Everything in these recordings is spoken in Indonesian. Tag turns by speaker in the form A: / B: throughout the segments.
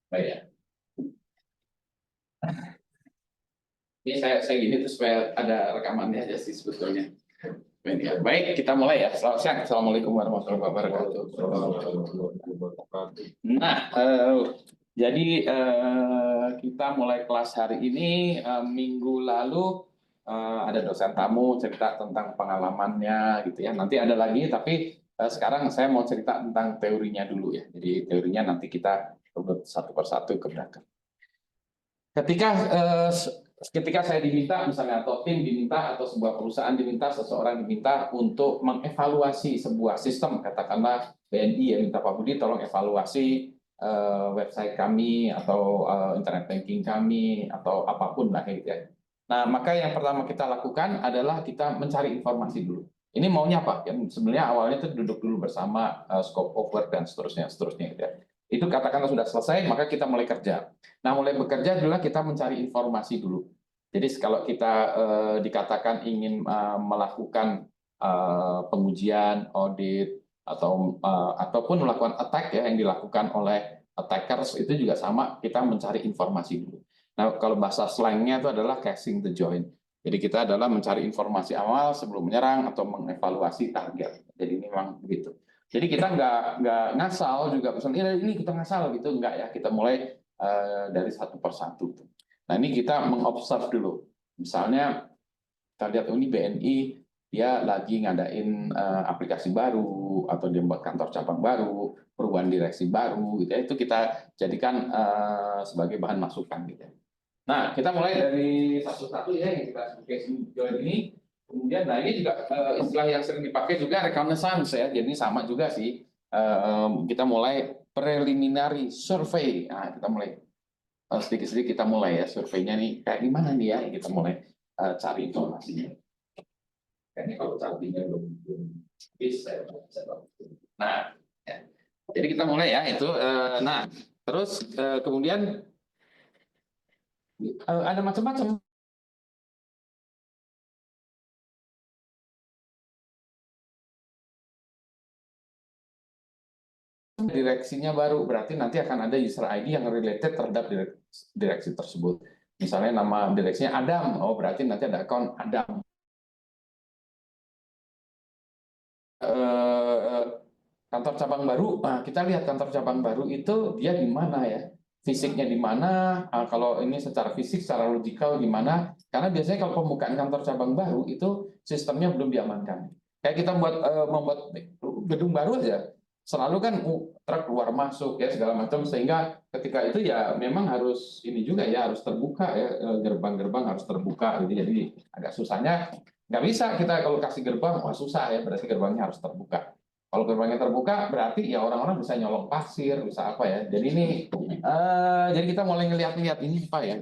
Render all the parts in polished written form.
A: Baik ya. Ini saya gini tuh supaya ada rekamannya aja sih sebetulnya. Baik, kita mulai ya. Selamat siang. Assalamualaikum warahmatullahi wabarakatuh. Nah, jadi kita mulai kelas hari ini. Minggu lalu ada dosen tamu cerita tentang pengalamannya, gitu ya. Nanti ada lagi, tapi sekarang saya mau cerita tentang teorinya dulu ya. Jadi teorinya nanti kita urut satu persatu ke belakang. Ketika saya diminta, misalnya atau tim diminta atau sebuah perusahaan diminta, seseorang diminta untuk mengevaluasi sebuah sistem, katakanlah BNI ya minta Pak Budi tolong evaluasi website kami atau internet banking kami atau apapun lah gitu ya. Nah, maka yang pertama kita lakukan adalah kita mencari informasi dulu. Ini maunya apa? Yang sebenarnya awalnya itu duduk dulu bersama scope of work dan seterusnya gitu ya. Itu katakanlah sudah selesai, maka kita mulai kerja. Nah, mulai bekerja adalah kita mencari informasi dulu. Jadi kalau kita dikatakan ingin melakukan pengujian, audit, ataupun melakukan attack ya yang dilakukan oleh attackers, itu juga sama, kita mencari informasi dulu. Nah, kalau bahasa slangnya itu adalah casing the joint. Jadi kita adalah mencari informasi awal sebelum menyerang atau mengevaluasi target. Jadi ini memang begitu. Jadi kita nggak ngasal juga, misalnya ini kita ngasal gitu, nggak ya. Kita mulai dari satu persatu. Nah, ini kita mengobserv dulu. Misalnya kita lihat ini BNI dia lagi ngadain aplikasi baru atau dia buat kantor cabang baru, perubahan direksi baru gitu ya. Itu kita jadikan sebagai bahan masukan gitu ya. Nah, kita mulai dari satu-satu ya yang kita sebagai ini. Kemudian, nah ini juga istilah yang sering dipakai juga reconnaissance ya. Jadi sama juga sih. Kita mulai preliminary survey. Nah, kita mulai sedikit-sedikit kita mulai ya surveinya nih kayak gimana nih ya. Kita mulai cari informasinya. Kayaknya kalau carinya belum bisa. Nah, ya. Jadi kita mulai ya itu. Nah, terus kemudian ada macam-macam. Direksinya baru, berarti nanti akan ada user ID yang related terhadap direksi tersebut. Misalnya nama direksinya Adam, oh berarti nanti ada akun Adam. Kantor cabang baru, nah kita lihat kantor cabang baru itu dia di mana ya, fisiknya di mana, kalau ini secara fisik, secara logikal di mana, karena biasanya kalau pembukaan kantor cabang baru itu sistemnya belum diamankan. Kayak kita membuat gedung baru aja, selalu kan truk keluar masuk ya segala macam, sehingga ketika itu ya memang harus ini juga ya harus terbuka ya, gerbang-gerbang harus terbuka gitu. Jadi agak susahnya nggak bisa kita kalau kasih gerbang, wah susah ya, berarti gerbangnya harus terbuka. Kalau gerbangnya terbuka, berarti ya orang-orang bisa nyolong pasir, bisa apa ya. Jadi ini, jadi kita mulai ngelihat-lihat ini apa ya.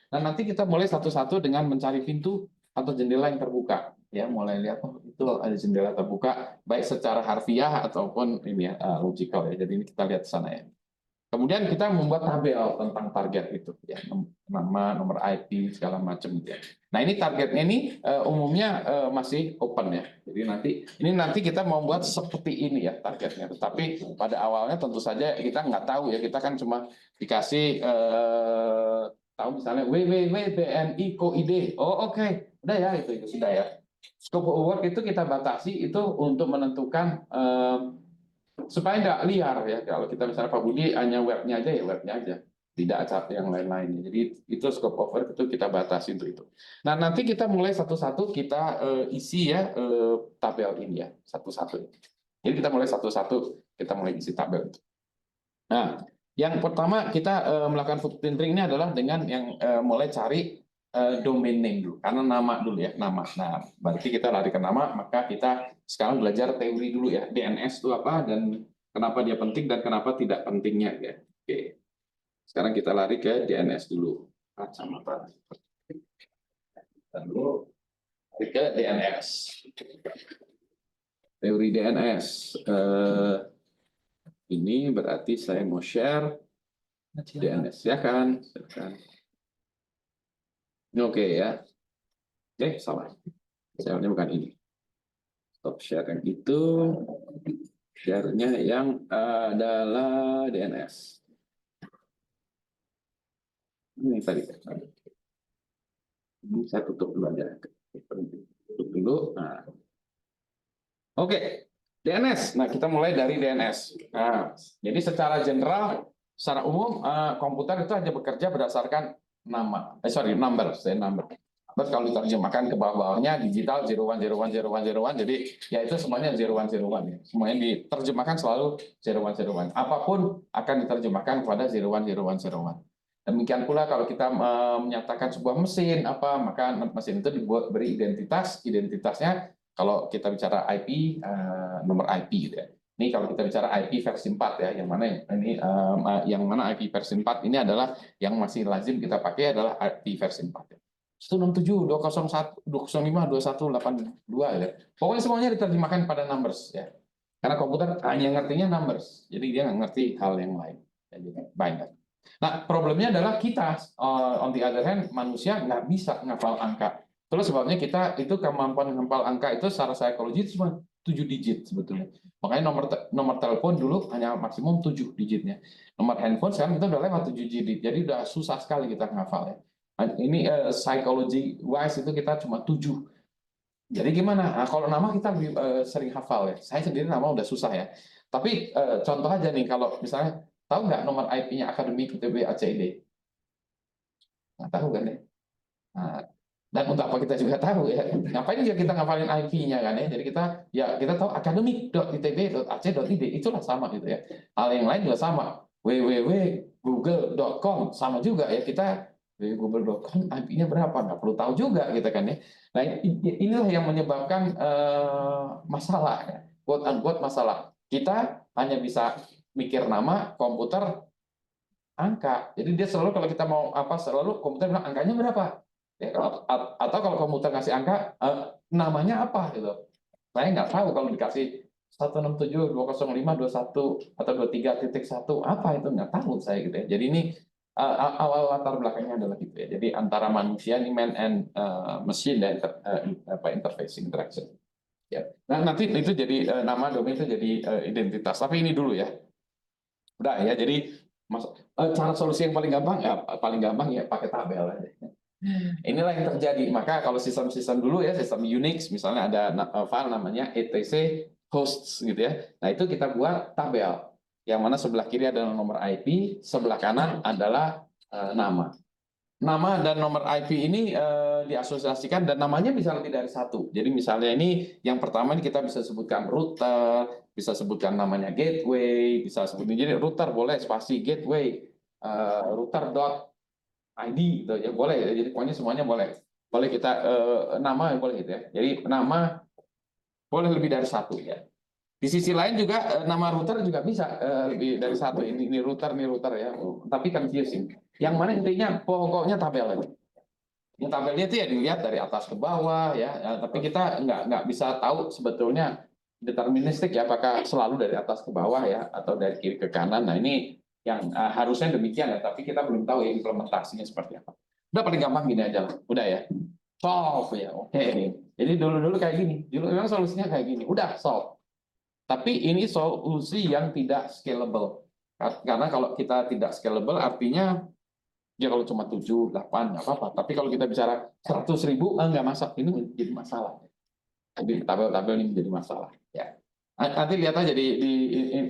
A: Nah, nanti kita mulai satu-satu dengan mencari pintu atau jendela yang terbuka. Ya, mulai lihat, oh itu ada jendela terbuka, baik secara harfiah ataupun ini ya, logikal ya. Jadi ini kita lihat sana ya. Kemudian kita membuat tabel tentang target itu, ya nama, nomor IP segala macam ya. Nah ini targetnya ini umumnya masih open ya. Jadi nanti kita mau buat seperti ini ya targetnya. Tetapi pada awalnya tentu saja kita nggak tahu ya. Kita kan cuma dikasih tahu misalnya www.bni koid. Oh oke, udah ya itu sudah ya. Scope of work itu kita batasi itu untuk menentukan supaya nggak liar ya. Kalau kita misalnya Pak Budi hanya webnya aja ya webnya aja, tidak ada yang lain-lainnya. Jadi itu scope of work itu kita batasi untuk itu. Nah nanti kita mulai satu-satu kita isi ya tabel ini ya satu-satu. Jadi kita mulai satu-satu kita mulai isi tabel itu. Nah yang pertama kita melakukan footprinting ini adalah dengan yang mulai cari domain name dulu, karena nama dulu ya, nama. Nah, berarti kita lari ke nama, maka kita sekarang belajar teori dulu ya, DNS itu apa dan kenapa dia penting dan kenapa tidak pentingnya ya. Oke. Sekarang kita lari ke DNS dulu. Kacamata. Lalu lari ke DNS. Teori DNS. Ini berarti saya mau share DNS ya kan? Oke ya. Salah. Share-nya bukan ini. Stop share yang itu. Share-nya yang adalah DNS. Ini tadi. Ini saya tutup dulu aja. Tutup dulu. Nah, oke, DNS. Nah, kita mulai dari DNS. Nah, jadi secara general, secara umum komputer itu hanya bekerja berdasarkan nama. Number, number. Terus kalau diterjemahkan ke bawah-bawahnya digital 01010101, jadi ya itu semuanya 0101 ya. Semuanya diterjemahkan selalu 0101. Apapun akan diterjemahkan kepada 010101. Demikian pula kalau kita menyatakan sebuah mesin apa, maka mesin itu dibuat beri identitas, identitasnya kalau kita bicara IP, nomor IP gitu ya. Ini kalau kita bicara IP versi 4 ya, yang mana ini yang mana IP versi 4 ini adalah yang masih lazim kita pakai adalah IP versi 4 ya. 167, 201, 205, 2182 ya. Pokoknya semuanya diterjemahkan pada numbers ya. Karena komputer hanya ngertinya numbers, jadi dia nggak ngerti hal yang lain. Jadi binary. Nah, problemnya adalah kita, on the other hand, manusia nggak bisa ngapal angka. Terus sebabnya kita itu kemampuan menghafal angka itu secara psikologi cuma 7 digit sebetulnya. Makanya nomor telepon dulu hanya maksimum 7 digitnya. Nomor handphone sekarang kita udah lewat 7 digit. Jadi udah susah sekali kita menghafal ya. Ini psychology wise itu kita cuma 7. Jadi gimana? Nah, kalau nama kita lebih sering hafal ya. Saya sendiri nama udah susah ya. Tapi contoh aja nih, kalau misalnya tahu nggak nomor IP-nya Akademik ITB ACID? Nggak tahu kan ya? Nah, dan untuk apa kita juga tahu ya? Ngapain juga kita ngafalin IP-nya kan ya? Jadi kita tahu akademik.itb.ac.id, itulah sama gitu ya. Hal yang lain juga sama. www.google.com sama juga ya, kita www.google.com IP-nya berapa? Nggak perlu tahu juga gitu kan ya. Nah, inilah yang menyebabkan masalah ya. Quote unquote masalah. Kita hanya bisa mikir nama, komputer angka. Jadi dia selalu kalau kita mau apa, selalu komputer bilang angkanya berapa. Ya, atau kalau komputer ngasih angka, namanya apa gitu. Saya nggak tahu kalau dikasih 167, 205, 21 atau 23.1 apa itu, nggak tahu saya gitu ya. Jadi ini awal latar belakangnya adalah gitu ya. Jadi antara manusia ini man and machine dan interfacing interaction. Ya. Nah, nanti itu jadi nama domain itu jadi identitas. Tapi ini dulu ya. Udah ya. Jadi cara solusi yang paling gampang ya pakai tabel aja. Inilah yang terjadi. Maka kalau sistem-sistem dulu ya, sistem Unix misalnya ada file namanya etc hosts gitu ya. Nah, itu kita buat tabel. Yang mana sebelah kiri adalah nomor IP, sebelah kanan adalah nama. Nama dan nomor IP ini diasosiasikan dan namanya bisa lebih dari satu. Jadi misalnya ini yang pertama ini kita bisa sebutkan router, bisa sebutkan namanya gateway, bisa sebutkan jadi router boleh spasi gateway, router.id gitu ya boleh ya. Jadi pokoknya semuanya boleh. Boleh kita nama boleh gitu ya. Jadi nama boleh lebih dari satu ya. Di sisi lain juga nama router juga bisa lebih dari satu. Ini router ya. Tapi confusing. Yang mana intinya pokoknya tabel aja. Yang tabelnya itu ya dilihat dari atas ke bawah ya. Tapi kita nggak bisa tahu sebetulnya deterministik ya, apakah selalu dari atas ke bawah ya atau dari kiri ke kanan. Nah, ini yang harusnya demikian ya, tapi kita belum tahu ya implementasinya seperti apa. Udah paling gampang gini aja lah. Udah ya. Solve ya. Oke. Jadi dulu kayak gini. Dulu memang solusinya kayak gini. Udah solve. Tapi ini solusi yang tidak scalable. Karena kalau kita tidak scalable artinya ya kalau cuma 7, 8 nggak apa-apa. Tapi kalau kita bicara 100.000 nggak masak, ini menjadi masalah. Jadi tabel-tabel ini menjadi masalah. Ya. Nanti lihat aja di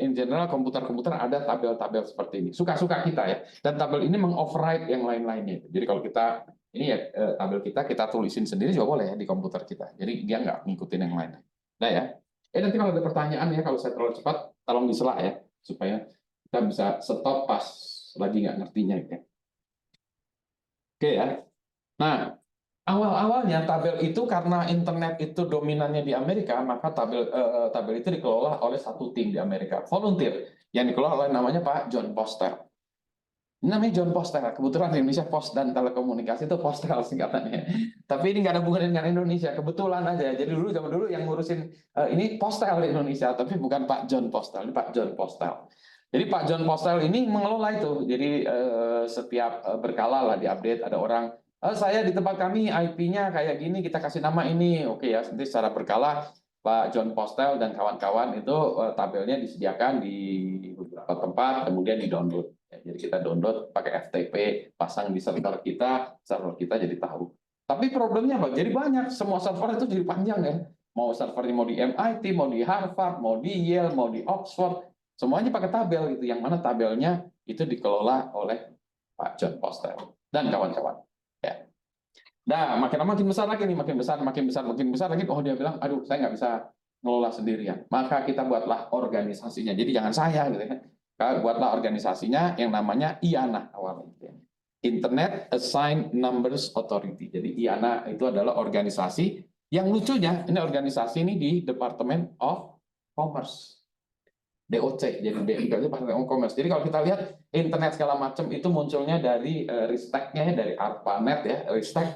A: in general komputer-komputer ada tabel-tabel seperti ini. Suka-suka kita ya. Dan tabel ini mengoverride yang lain-lainnya. Jadi kalau kita ini ya tabel kita tulisin sendiri juga boleh ya di komputer kita. Jadi dia nggak ngikutin yang lain. Nah ya. Nanti kalau ada pertanyaan ya, kalau saya terlalu cepat, tolong disela ya, supaya kita bisa stop pas lagi nggak ngertinya ya. Oke ya. Nah, awal-awalnya tabel itu karena internet itu dominannya di Amerika, maka tabel itu dikelola oleh satu tim di Amerika, volunteer, yang dikelola oleh namanya Pak John Postel. Ini namanya John Postel. Kebetulan di Indonesia Pos dan Telekomunikasi itu Postel singkatannya. Tapi ini nggak ada hubungan dengan Indonesia, kebetulan aja. Jadi zaman dulu yang ngurusin ini Postel di Indonesia, tapi bukan Pak John Postel, ini Pak John Postel. Jadi Pak John Postel ini mengelola itu. Jadi setiap berkala lah diupdate, ada orang saya di tempat kami IP-nya kayak gini, kita kasih nama ini. Oke ya, nanti secara berkala Pak John Postel dan kawan-kawan itu tabelnya disediakan di beberapa tempat, kemudian di-download. Jadi kita download pakai FTP, pasang di server kita jadi tahu. Tapi problemnya apa? Jadi banyak, semua server itu jadi panjang ya. Mau servernya mau di MIT, mau di Harvard, mau di Yale, mau di Oxford, semuanya pakai tabel gitu. Yang mana tabelnya itu dikelola oleh Pak John Foster dan kawan-kawan. Ya. Nah, makin lama makin besar lagi nih, makin besar, makin besar lagi. Oh, dia bilang, aduh, saya nggak bisa ngelola sendirian. Maka kita buatlah organisasinya. Jadi jangan saya gitu ya. Buatlah organisasinya yang namanya IANA awalnya. Gitu ya. Internet Assigned Numbers Authority. Jadi IANA itu adalah organisasi yang lucunya, ini organisasi ini di Department of Commerce. DOC, jadi Department of Commerce. Jadi kalau kita lihat internet segala macam itu munculnya dari Ristek-nya, dari ARPANET ya, Ristek.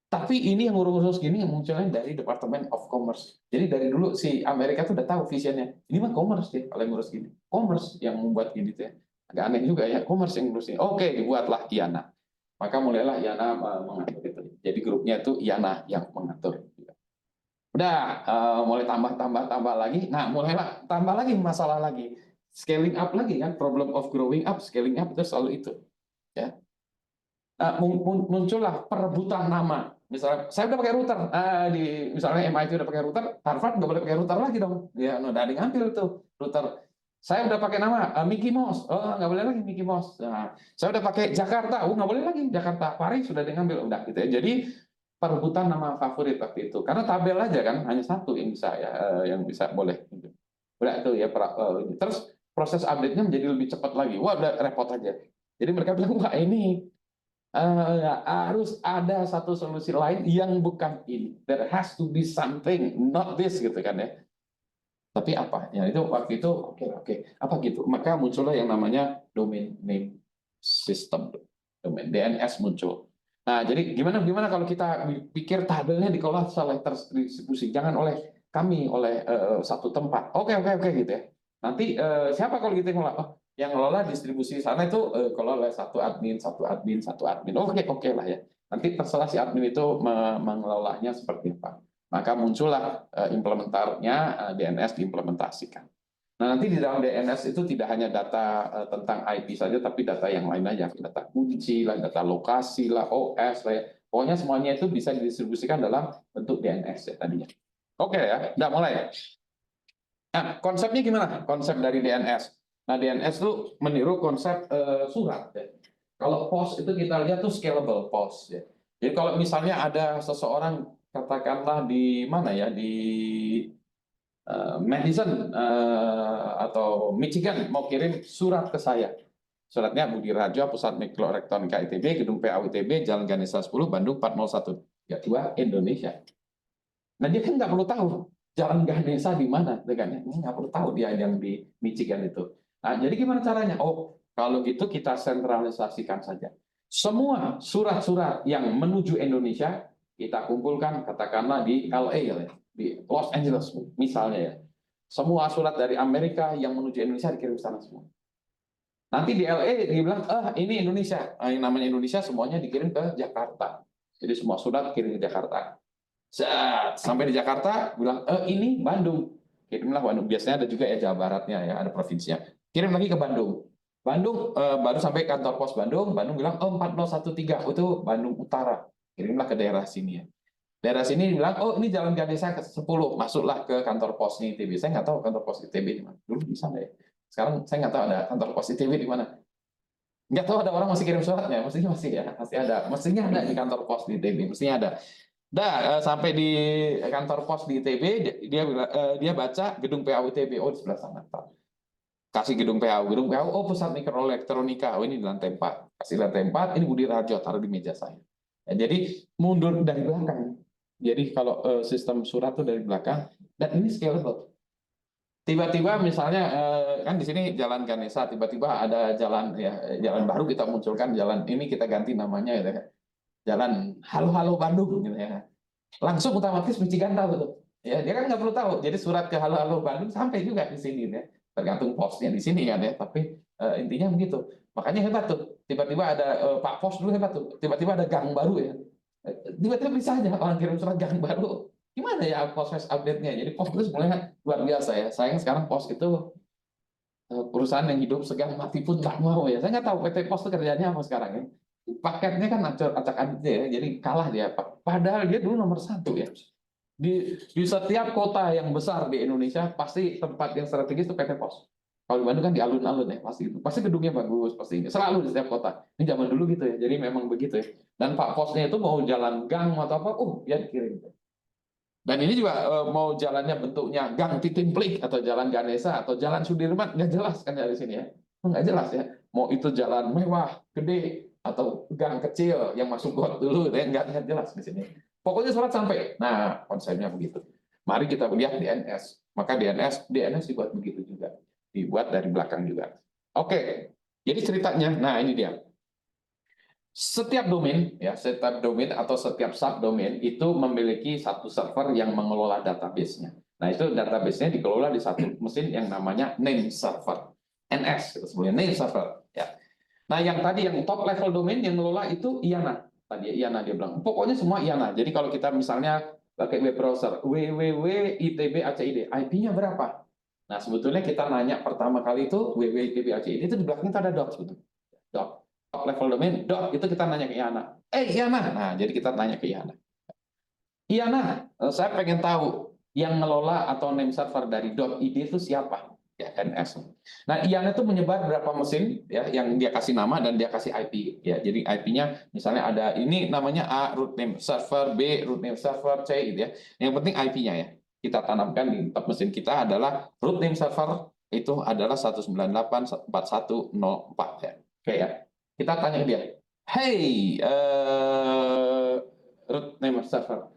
A: Tapi ini yang urus-urus gini yang munculnya dari Department of Commerce. Jadi dari dulu si Amerika tuh udah tahu visinya. Ini mah commerce deh kalau yang ngurus gini. Commerce yang membuat gini tuh ya. Agak aneh juga ya, commerce yang ngurus ini. Oke, dibuatlah IANA. Maka mulailah IANA mengatur itu. Jadi grupnya itu IANA yang mengatur. Udah mulai tambah lagi. Nah, mulailah tambah lagi masalah lagi. Scaling up lagi kan, problem of growing up, scaling up itu selalu itu. Ya. Muncullah perebutan nama. Misalnya, saya udah pakai router, misalnya MIT udah pakai router, Harvard nggak boleh pakai router lagi dong. Ya, udah ada yang ngambil tuh router. Saya udah pakai nama Mickey Mouse, nggak boleh lagi Mickey Mouse. Nah, saya udah pakai Jakarta, nggak boleh lagi Jakarta. Paris sudah diambil, udah gitu ya. Jadi perebutan nama favorit waktu itu, karena tabel aja kan hanya satu yang bisa ya, yang bisa boleh. Udah itu ya. Terus proses update-nya menjadi lebih cepat lagi. Wah, udah repot aja. Jadi mereka bilang, wah ini harus ada satu solusi lain yang bukan ini. There has to be something, not this gitu kan ya. Tapi apa? Ya itu waktu itu oke. Apa gitu? Maka muncullah yang namanya domain name system, domain DNS muncul. Nah, jadi gimana kalau kita pikir tabelnya dikelola secara terdistribusi, jangan oleh kami, oleh satu tempat. Oke gitu ya. Nanti siapa kalau gitu yang ngelola? Oh, yang ngelola distribusi sana itu kalau oleh satu admin. Oke lah ya. Nanti terserah si admin itu mengelolanya seperti apa. Maka muncullah implementarnya DNS diimplementasikan. Nah, nanti di dalam DNS itu tidak hanya data tentang IP saja, tapi data yang lain aja, data kunci lah, data lokasi lah, OS lah ya. Pokoknya semuanya itu bisa didistribusikan dalam bentuk DNS ya tadinya. Oke ya, udah mulai. Nah, konsepnya gimana? Konsep dari DNS. Nah, DNS itu meniru konsep surat ya. Kalau POS itu kita lihat tuh scalable POS ya. Jadi kalau misalnya ada seseorang katakanlah di mana ya, di Madison atau Michigan mau kirim surat ke saya. Suratnya Budi Rajo, Pusat Mikroelektronika ITB, Gedung PAU ITB, Jalan Ganesha 10, Bandung 40132 Indonesia. Nah, dia kan nggak perlu tahu Jalan Ganesha di mana, kan? Ini nggak perlu tahu dia yang di Michigan itu. Nah, jadi gimana caranya? Oh, kalau gitu kita sentralisasikan saja. Semua surat-surat yang menuju Indonesia kita kumpulkan katakanlah di LA ya, di Los Angeles misalnya ya. Semua surat dari Amerika yang menuju Indonesia dikirim ke sana semua. Nanti di LA dia bilang, ini Indonesia. Nah, yang namanya Indonesia semuanya dikirim ke Jakarta. Jadi semua surat kirim ke Jakarta. Sampai di Jakarta bilang, ini Bandung. Kirimlah Bandung. Biasanya ada juga ya Jawa Baratnya ya, ada provinsinya. Kirim lagi ke Bandung. Bandung baru sampai kantor pos Bandung. Bandung bilang, 4013 itu Bandung Utara. Kirimlah ke daerah sini ya. Daerah sini bilang, ini Jalan Ganesha ke 10, masuklah ke kantor posnya ITB. Saya nggak tahu kantor pos ITB di mana. Dulu di sana ya. Sekarang saya nggak tahu ada kantor pos ITB di mana. Nggak tahu ada orang masih kirim suratnya. Mestinya masih ya, masih ada. Mestinya ada di kantor pos di ITB. Mestinya ada. Sampai di kantor pos di ITB, dia baca gedung PAU ITB. Oh, di sebelah sana. Kasih gedung PAU. Pusat Mikroelektronika. Oh, ini di lantai 4. Kasih lantai 4, ini Budi Rajo, taruh di meja saya. Ya, jadi mundur dari belakang. Jadi kalau sistem surat itu dari belakang, dan ini scalable. Tiba-tiba misalnya kan di sini Jalan Ganesha, tiba-tiba ada jalan baru kita munculkan, jalan ini kita ganti namanya ya, Jalan Halo Bandung gitu ya. Langsung otomatis Michigan tahu tuh. Ya, dia kan nggak perlu tahu. Jadi surat ke Halo Bandung sampai juga di sini ya. Tergantung posnya di sini kan ya, tapi intinya begitu. Makanya hebat tuh. Tiba-tiba ada Pak Pos dulu hebat tuh. Tiba-tiba ada gang baru ya. Tiba-tiba bisa aja orang kirim surat gang baru. Gimana ya proses update-nya? Jadi pos itu sebenarnya luar biasa ya. Sayang sekarang pos itu perusahaan yang hidup segan mati pun tak mau ya. Saya nggak tahu PT Pos itu kerjanya apa sekarang ya. Paketnya kan acak-acak ya, jadi kalah dia. Padahal dia dulu nomor satu ya. Di setiap kota yang besar di Indonesia pasti tempat yang strategis itu PT Pos. Kalau di Bandung kan di alun-alun ya, pasti itu. Pasti gedungnya bagus, pasti selalu di setiap kota. Ini zaman dulu gitu ya. Jadi memang begitu ya. Dan Pak Posnya itu mau jalan gang atau apa, dia dikirim. Dan ini juga mau jalannya bentuknya gang Titimplik atau jalan Ganesha atau jalan Sudirman, nggak jelas kan dari sini ya. Nggak jelas ya. Mau itu jalan mewah, gede, atau gang kecil yang masuk got dulu, ya nggak jelas di sini. Pokoknya surat sampai. Nah, konsepnya begitu. Mari kita lihat DNS. Maka DNS dibuat begitu juga. Dibuat dari belakang juga. Oke, jadi ceritanya, nah ini dia. Setiap domain atau setiap subdomain itu memiliki satu server yang mengelola database-nya. Nah, itu database-nya dikelola di satu mesin yang namanya name server. NS, itu sebenarnya name server. Ya. Nah, yang tadi yang top level domain yang mengelola itu IANA. Tadi IANA dia bilang. Pokoknya semua IANA. Jadi kalau kita misalnya pakai web browser www.itb.acid, IP-nya berapa? Nah, sebetulnya kita nanya pertama kali itu www.itb.acid itu di belakangnya itu ada dot sebetulnya. Dot. Top level domain, dot, itu kita nanya ke IANA. IANA. Nah, jadi kita nanya ke IANA. IANA, saya pengen tahu yang ngelola atau name server dari .id itu siapa? Ya, NS. Nah, IANA itu menyebar berapa mesin ya yang dia kasih nama dan dia kasih IP ya. Jadi IP-nya misalnya ada ini namanya A root name server, B root name server, C gitu ya. Yang penting IP-nya ya. Kita tanamkan di tempat mesin kita adalah root name server itu adalah 198.4104 ya. Oke ya. Kita tanya ke dia, hey, root name server,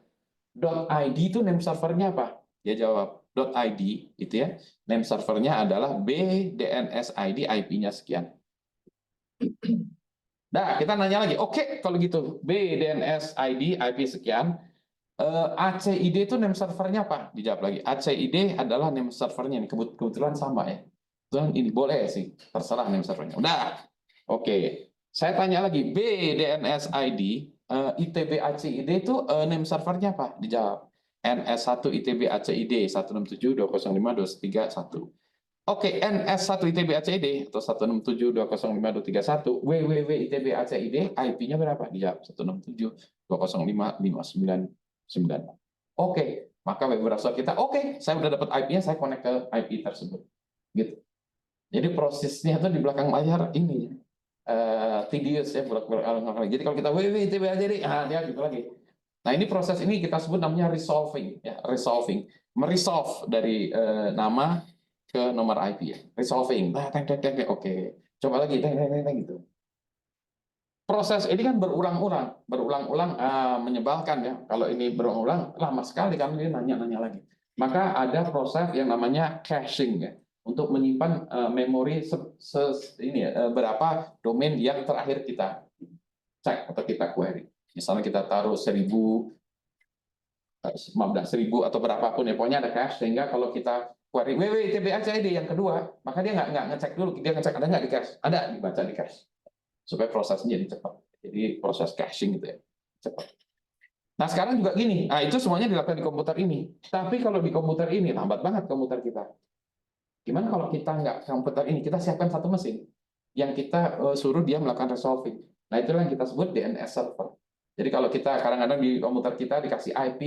A: .id itu name servernya apa? Dia jawab, .id itu ya, name servernya adalah BDNS ID, IP-nya sekian. Nah, kita nanya lagi, oke, kalau gitu, BDNS ID, IP sekian, ACID itu name servernya apa? Dijawab lagi, ACID adalah name servernya, kebetulan sama ya. Kebetulan ini boleh sih, terserah name servernya. Udah, oke. Saya tanya lagi, BDNS ID, ITB ACID itu name servernya apa? Dijawab, NS1 ITB ACID 167.205.231. Oke, NS1 ITB ACID atau 167.205.231, WWW ITB ACID, IP-nya berapa? Dijawab, 167.205.599. Oke, maka web browser kita, oke, saya udah dapat IP-nya, saya connect ke IP tersebut. Gitu. Jadi prosesnya itu di belakang layar ini tedious ya, jadi kalau kita www jadi dia gitu lagi. Nah, ini proses ini kita sebut namanya resolving ya, meresolve dari nama ke nomor IP ya, resolving. Oke, coba lagi gitu. Proses ini kan berulang-ulang menyebalkan ya. Kalau ini berulang-ulang lama sekali kan dia nanya-nanya lagi. Maka ada proses yang namanya caching ya, untuk menyimpan memori berapa domain yang terakhir kita cek atau kita query. Misalnya kita taruh 1000, 15.000 atau berapapun ya, pokoknya ada cache, sehingga kalau kita query www.itb.acid yang kedua, maka dia nggak ngecek dulu, dia ngecek ada nggak di cache, ada, dibaca di cache, supaya prosesnya jadi cepat. Jadi proses caching gitu ya, cepat. Nah, sekarang juga gini, nah itu semuanya dilakukan di komputer ini. Tapi kalau di komputer ini lambat banget komputer kita. Gimana kalau kita nggak komputer ini, kita siapkan satu mesin yang kita suruh dia melakukan resolving. Nah, itulah yang kita sebut DNS server. Jadi kalau kita kadang-kadang di komputer kita dikasih IP,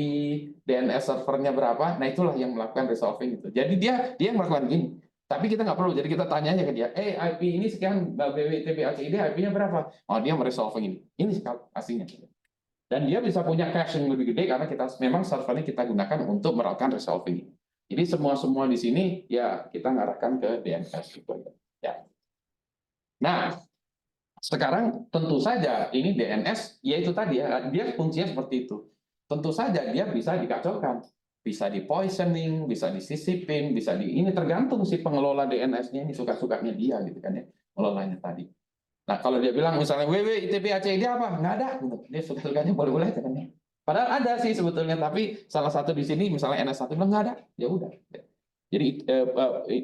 A: DNS servernya berapa, nah itulah yang melakukan resolving itu. Jadi dia yang melakukan gini. Tapi kita nggak perlu, jadi kita tanya aja ke dia, IP ini sekian, BWTB-ACID, IP-nya berapa? Oh, dia meresolving ini. Ini aslinya. Dan dia bisa punya cache yang lebih gede karena kita memang servernya kita gunakan untuk melakukan resolving. Jadi semua di sini ya kita ngarahkan ke DNS gitu ya. Nah, sekarang tentu saja ini DNS yaitu tadi ya, dia fungsinya seperti itu. Tentu saja dia bisa dikacaukan, bisa di poisoning, bisa disisipin, bisa ini tergantung si pengelola DNS-nya ini suka-sukanya dia gitu kan ya, pengelolanya tadi. Nah, kalau dia bilang misalnya www.itb.acid apa? Nggak ada gitu. Dia suka-sukanya boleh-boleh aja kan ya. Padahal ada sih sebetulnya, tapi salah satu di sini misalnya NS1 bilang nggak ada, ya udah. Jadi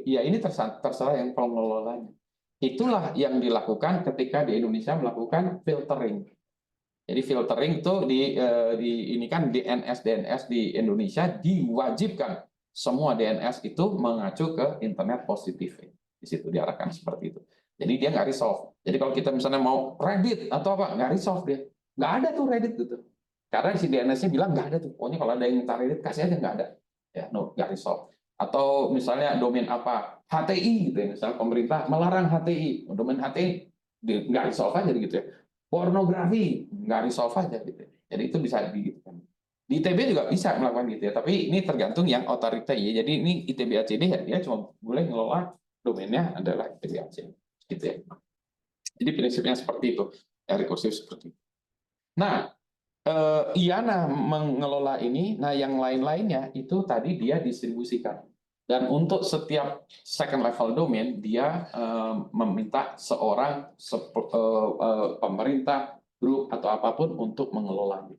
A: ya ini terserah yang pengelolanya. Itulah yang dilakukan ketika di Indonesia melakukan filtering. Jadi filtering itu ini kan DNS di Indonesia diwajibkan semua DNS itu mengacu ke internet positif. Di situ diarahkan seperti itu. Jadi dia nggak resolve. Jadi kalau kita misalnya mau Reddit atau apa, nggak resolve dia. Nggak ada tuh Reddit gitu. Karena si DNS-nya bilang nggak ada tuh. Pokoknya kalau ada yang minta Reddit, kasih aja nggak ada. Ya, no, nggak resolve. Atau misalnya domain apa, HTI gitu ya. Misalnya pemerintah melarang HTI. Domain HTI nggak resolve aja gitu ya. Pornografi nggak resolve aja gitu. Jadi itu bisa digitukan. Di ITB juga bisa melakukan gitu ya. Tapi ini tergantung yang otorita ya. Jadi ini ITB ACD ya dia cuma boleh ngelola domainnya adalah ITB ACD gitu ya. Jadi prinsipnya seperti itu. Ya, rekursif seperti itu. Nah, IANA mengelola ini, nah yang lain-lainnya itu tadi dia distribusikan. Dan untuk setiap second level domain, dia meminta seorang pemerintah, grup, atau apapun untuk mengelola.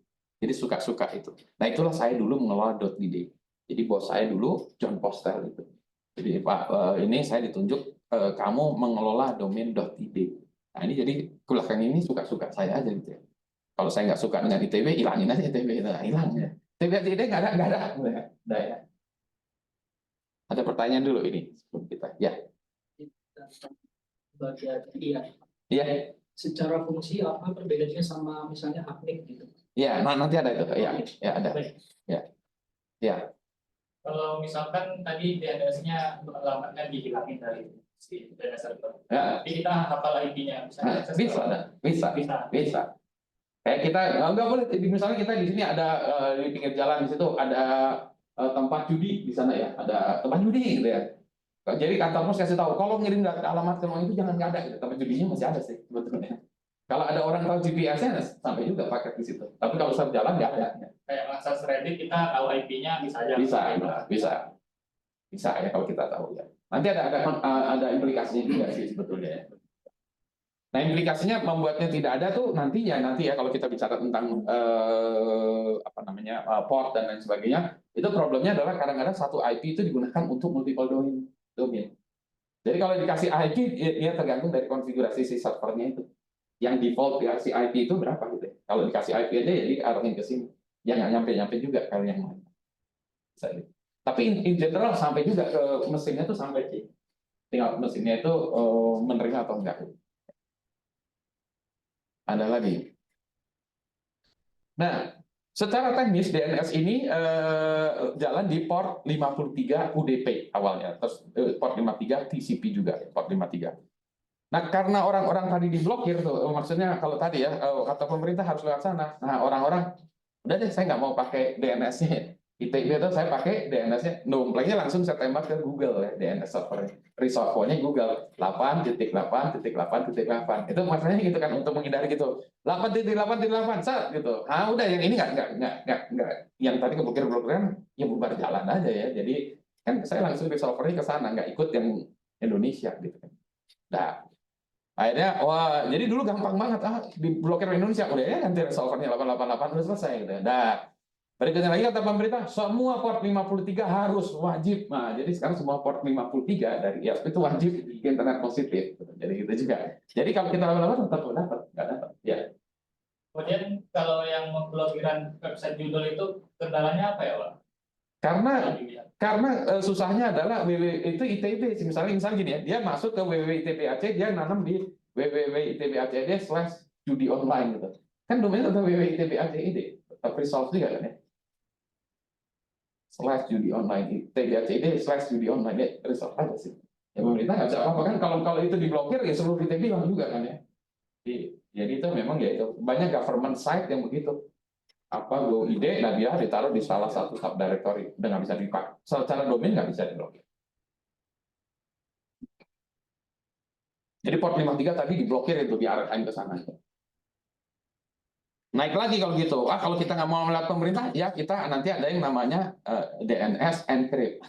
A: Jadi suka-suka itu. Nah itulah saya dulu mengelola .id. Jadi bos saya dulu, John Postel itu. Jadi Pak, ini saya ditunjuk, kamu mengelola domain .id. Nah ini jadi belakang ini suka-suka saya aja gitu ya. Kalau saya nggak suka dengan ITB, hilangin aja ITB, nah, hilang ya. ITB nggak ada, nggak ada. Nah, ya. Ada pertanyaan dulu ini sebelum kita. Ya.
B: Bagian iya.
A: Iya.
B: Secara fungsi apa perbedaannya sama misalnya hapnik gitu?
A: Ya, nah nanti ada itu. Ya, ya ada. Ya, ya.
C: Kalau misalkan tadi DNS-nya alamatnya dihilangin dari si DNS server,
A: Ya.
C: jadi kita hafal IP-nya,
A: Nah, bisa. Kayak kita nggak boleh. Misalnya kita di sini ada di pinggir jalan, di situ ada tempat judi di sana ya, ada tempat judi gitu ya. Jadi kantor pos kasih tahu, kalau ngirim alamat ke rumah itu jangan nggak ada gitu. Tempat judinya masih ada sih sebetulnya. Kalau ada orang tahu GPS-nya sampai juga pakai di situ. Tapi kalau saat jalan nggak ada.
C: Kayak akses Reddit kita tahu IP-nya bisa aja.
A: Bisa ya kalau kita tahu ya. Nanti ada implikasinya juga sih sebetulnya ya. Nah implikasinya membuatnya tidak ada tuh nanti ya kalau kita bicara tentang port dan lain sebagainya, itu problemnya adalah kadang-kadang satu IP itu digunakan untuk multiple domain. Jadi kalau dikasih IP dia tergantung dari konfigurasi si servernya itu. Yang default dikasih IP itu berapa gitu ya. Kalau dikasih IP aja ya diarahin ke sini. Ya nggak nyampe-nyampe juga kalau yang lain. Tapi in general sampai juga ke mesinnya tuh sampai sih. Tinggal mesinnya itu menerima atau enggak. Ada lagi. Nah, secara teknis DNS ini jalan di port 53 UDP awalnya, terus port 53 TCP juga, port 53. Nah, karena orang-orang tadi diblokir tuh, maksudnya kalau tadi ya kata pemerintah harus lewat sana. Nah, orang-orang udah deh saya nggak mau pakai DNS-nya ITB itu, saya pakai DNS-nya nomplengnya langsung saya tembak ke Google ya, DNS server resolve-nya Google 8.8.8.8 itu maksudnya gitu kan, untuk menghindari gitu 8.8.8 saat gitu. Ah udah yang ini nggak yang tadi keblokir-blokiran ya bubar jalan aja ya. Jadi kan saya langsung resolvernya ke sana, nggak ikut yang Indonesia gitu kan. Nah, akhirnya wah jadi dulu gampang banget diblokir Indonesia udah ya ganti resolvernya 888 udah selesai gitu. Nah, berikutnya lagi kata pemerintah semua port 53 harus wajib. Nah, jadi sekarang semua port 53 dari ISP itu wajib internet positif. Jadi gitu juga. Jadi kalau kita lama-lama tetap nggak dapat. Ya.
C: Kemudian kalau yang memblokiran website judul itu kendalanya apa ya, Pak?
A: Karena susahnya adalah itu ITB, misalnya gini ya, dia masuk ke www.itb.ac, dia nanam di www.itb.ac/judi online gitu. Kan domainnya udah www.itb.ac, tetap resolve juga kan ya. /judi online, itb.ac/judi online ya resolve aja sih. Ya pemerintah nggak bisa apa-apa kan, kalau itu diblokir ya seluruh ITB hilang juga kan ya. Jadi itu memang ya itu banyak government site yang begitu. Go ide, nah dia ditaruh di salah satu subdirectory, udah nggak bisa dipakai. Secara domain nggak bisa diblokir. Jadi port 53 tadi diblokir itu, diarahkan ke sana. Naik lagi kalau gitu. Kalau kita nggak mau melihat pemerintah, ya kita nanti ada yang namanya DNS encrypt.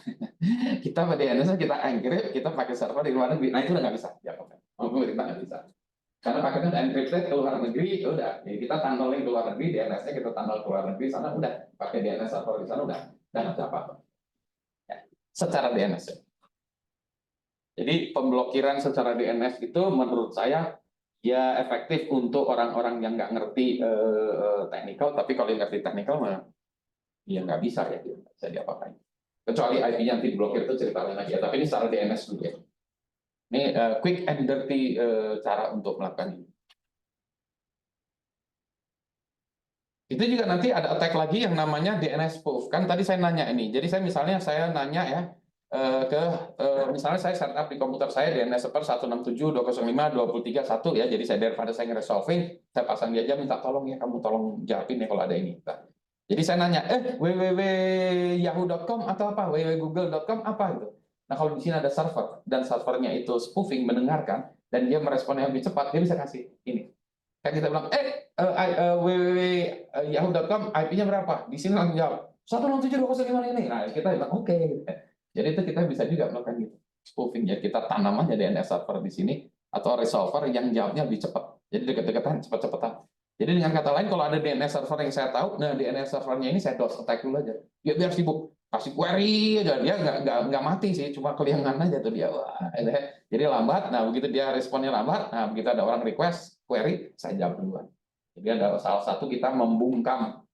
A: Kita DNS kita encrypt, kita pakai server di luar negeri. Nah itu udah nggak bisa. Ya, pemerintah nggak bisa. Karena paketnya encrypted ke luar negeri, ya udah. Jadi kita tunnelin ke luar negeri, DNS-nya kita tunnel ke luar negeri, sana udah. Pakai DNS server di sana udah. Dan nggak apa-apa. Ya, secara DNS. Ya. Jadi pemblokiran secara DNS itu menurut saya ya efektif untuk orang-orang yang nggak ngerti technical, tapi kalau yang ngerti technical mah ya nggak bisa ya, nggak bisa diapa-apain. Kecuali IP-nya nanti diblokir itu cerita lain lagi ya, tapi ini secara DNS dulu ya. Ini quick and dirty cara untuk melakukan ini. Itu juga nanti ada attack lagi yang namanya DNS spoof. Kan tadi saya nanya ini. Jadi saya nanya ya misalnya saya setup di komputer saya DNS server 167.205.23.1 ya. Jadi daripada saya nge-resolving, saya pasang dia aja minta tolong ya kamu tolong jawabin ya kalau ada ini. Nah, jadi saya nanya, www.yahoo.com atau apa? www.google.com apa gitu. Nah, kalau di sini ada server dan servernya itu spoofing mendengarkan dan dia meresponnya lebih cepat, dia bisa kasih ini. Kayak kita bilang, www.yahoo.com IP-nya berapa? Di sini langsung jawab 167.205 ini. Nah, kita bilang oke. Jadi itu kita bisa juga melakukan gitu. Spoofing ya, kita tanam aja DNS server di sini atau resolver yang jawabnya lebih cepat. Jadi dekat-dekatan, cepat-cepatan. Jadi dengan kata lain, kalau ada DNS server yang saya tahu, nah DNS servernya ini saya DOS attack dulu aja. Ya biar sibuk, kasih query aja, dia nggak mati sih, cuma kelingan aja tuh dia. Wah, jadi lambat. Nah begitu dia responnya lambat, nah begitu ada orang request query, saya jawab duluan. Jadi ada salah satu kita membungkam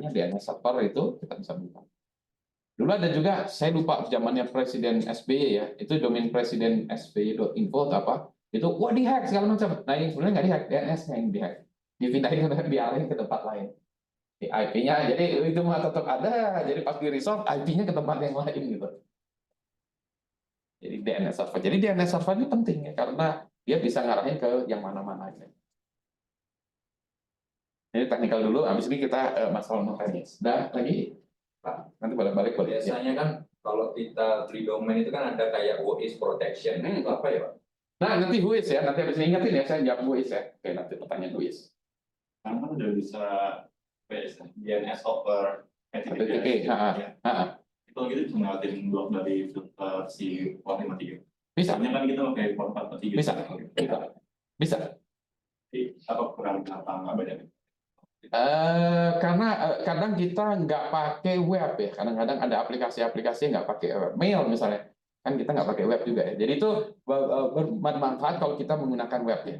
A: DNS server itu kita bisa bungkam. Dulu ada juga, saya lupa zamannya Presiden SBY ya, itu domain presiden sby.info atau apa, itu wah dihack segala macam. Nah yang sebenarnya nggak dihack, DNS-nya yang dihack, dipindahin diarahin ke tempat lain. Di IP-nya, jadi itu mah tetap ada, jadi pas di resolve IP-nya ke tempat yang lain gitu. Jadi DNS server. Jadi DNS server ini penting ya, karena dia bisa ngarahin ke yang mana-mana. Jadi teknikal dulu, habis ini kita masalah notaris. Dan lagi, nanti balik-balik boleh.
D: Biasanya kan kalau kita beli domain itu kan ada kayak WhoIS protection. Itu apa ya, Pak?
A: Nah, nanti WhoIS ya, nanti habis ini ingetin ya, saya jawab WhoIS ya. Oke, nanti pertanyaan WhoIS.
E: Sekarang kan udah bisa DNS over HTTP. Itu gitu bisa ngelewatin blok dari filter si port 53.
A: Bisa.
E: Soalnya kan kita pakai port 43.
A: Bisa.
E: Jadi apa kurang apa nggak banyak?
A: Karena kadang kita nggak pakai web ya, kadang-kadang ada aplikasi-aplikasi yang nggak pakai web, mail misalnya, kan kita nggak pakai web juga ya. Jadi itu bermanfaat kalau kita menggunakan web ya,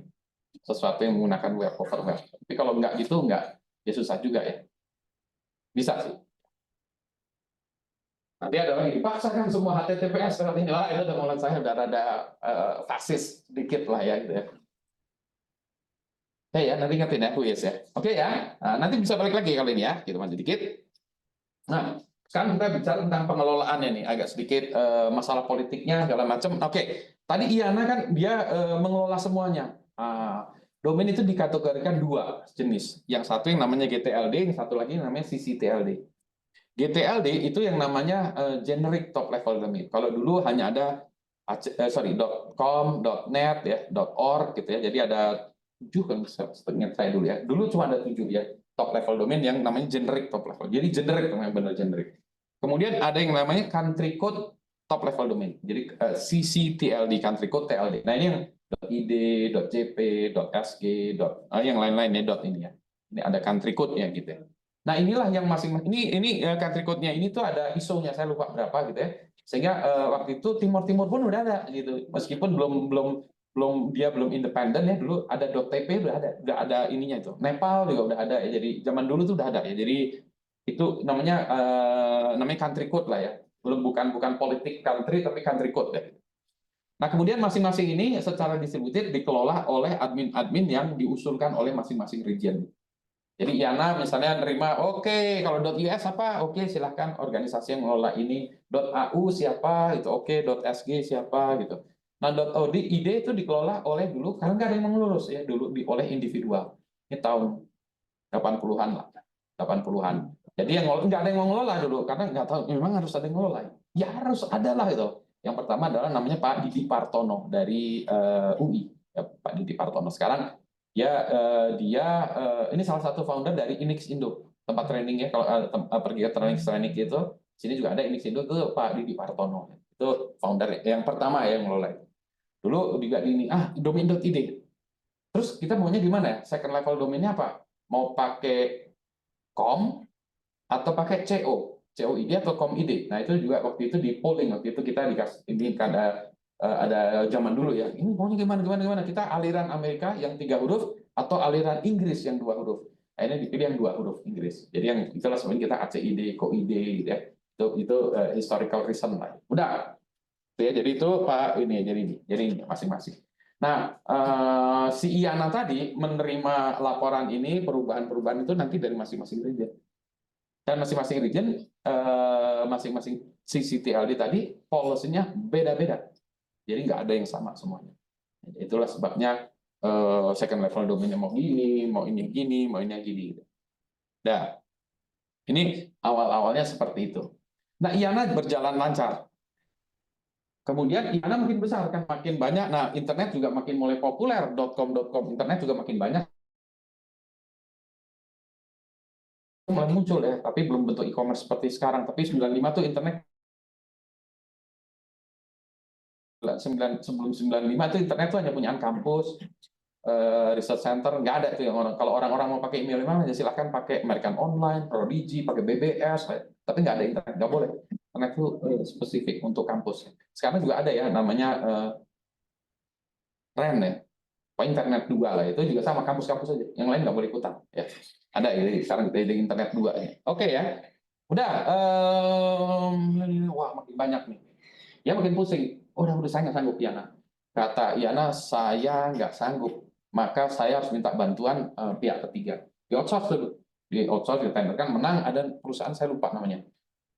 A: sesuatu yang menggunakan web over web. Tapi kalau nggak gitu nggak, ya susah juga ya. Bisa sih. Nanti ada lagi dipaksakan semua HTTPS seperti ini lah, itu udah mulai saya udah ada fasis sedikit lah ya gitu ya. Ya, nanti ingetin ya, WhoIS ya. Oke ya, nah, nanti bisa balik lagi kali ini ya, kita maju dikit. Nah, sekarang kita bicara tentang pengelolaannya nih, agak sedikit masalah politiknya segala macam. Oke, tadi Iyana kan dia mengelola semuanya. Domain itu dikategorikan dua jenis, yang satu yang namanya GTLD, yang satu lagi yang namanya CCTLD. GTLD itu yang namanya generic top level domain. Kalau dulu hanya ada .com, .net ya, .org gitu ya. Jadi ada 7 kan setengah saya dulu ya. Dulu cuma ada 7 ya top level domain yang namanya generic top level. Jadi generic namanya benar generic. Kemudian ada yang namanya country code top level domain. Jadi CCTLD country code TLD. Nah ini yang .id, .jp, .sg, yang lain-lain ya ini ya. Ini ada country code-nya gitu ya. Nah inilah yang masing-masing ini country code-nya ini tuh ada ISO-nya saya lupa berapa gitu ya. Sehingga waktu itu Timur pun udah ada gitu. Meskipun dia belum independen ya, dulu ada .tp udah ada ininya itu. Nepal juga udah ada ya. Jadi zaman dulu tuh udah ada ya. Jadi itu namanya country code lah ya. Bukan politik country tapi country code ya. Nah, kemudian masing-masing ini secara distributed dikelola oleh admin-admin yang diusulkan oleh masing-masing region. Jadi Iyana misalnya nerima, oke, kalau .us apa? Oke, silahkan organisasi yang mengelola ini. .au siapa? Itu oke, .sg siapa gitu. Nah, .id itu dikelola oleh dulu, karena nggak ada yang mengurus ya, dulu oleh individual. Ini tahun 80-an lah, 80-an. Jadi yang nggak ada yang mengelola dulu, karena nggak tahu, memang harus ada yang mengelola. Ya harus ada lah itu. Yang pertama adalah namanya Pak Didi Partono dari UI. Ya, Pak Didi Partono. Sekarang dia ini salah satu founder dari Inix Indo, tempat training ya, kalau pergi ke training gitu, sini juga ada Inix Indo, itu Pak Didi Partono. Itu founder yang pertama ya yang mengelola. Dulu juga ini domain.id. Terus kita maunya gimana ya? Second level domainnya apa? Mau pakai com atau pakai COID atau com.id. Nah, itu juga waktu itu di polling, waktu itu kita dikasih ini ada zaman dulu ya. Ini maunya gimana? Kita aliran Amerika yang 3 huruf atau aliran Inggris yang 2 huruf. Akhirnya dipilih yang 2 huruf Inggris. Jadi yang itulah sebenarnya kita ACID, COID gitu ya. Itu historical reason lah. Udah. Ya, jadi itu Pak ini jadi ini masing-masing. Nah, si IANA tadi menerima laporan ini perubahan-perubahan itu nanti dari masing-masing region. Dan masing-masing region masing-masing CCTLD tadi policy-nya beda-beda. Jadi nggak ada yang sama semuanya. Itulah sebabnya second level domainnya mau gini, mau ini gini, mau ini gini. Nah, ini awal-awalnya seperti itu. Nah, IANA berjalan lancar. Kemudian IANA makin besar, kan makin banyak. Nah, internet juga makin mulai populer. .com internet juga makin banyak. Mulai muncul ya, tapi belum bentuk e-commerce seperti sekarang. Tapi 95 tuh internet. Sebelum 95 itu internet tuh hanya punyaan kampus, research center, nggak ada tuh yang orang. Kalau orang-orang mau pakai email mana, ya silahkan pakai American Online, Prodigy, pakai BBS, tapi nggak ada internet, nggak boleh. Internet itu spesifik untuk kampus. Sekarang juga ada ya namanya RAN ya, internet 2 lah, itu juga sama kampus-kampus aja, yang lain nggak boleh ikutan. Ya, ada ya sekarang kita internet 2 ya. Oke ya, udah, wah makin banyak nih, ya makin pusing. Udah saya nggak sanggup IANA. Kata IANA saya nggak sanggup, maka saya harus minta bantuan pihak ketiga. Di outsource dulu, di outsource ditenderkan, menang ada perusahaan saya lupa namanya,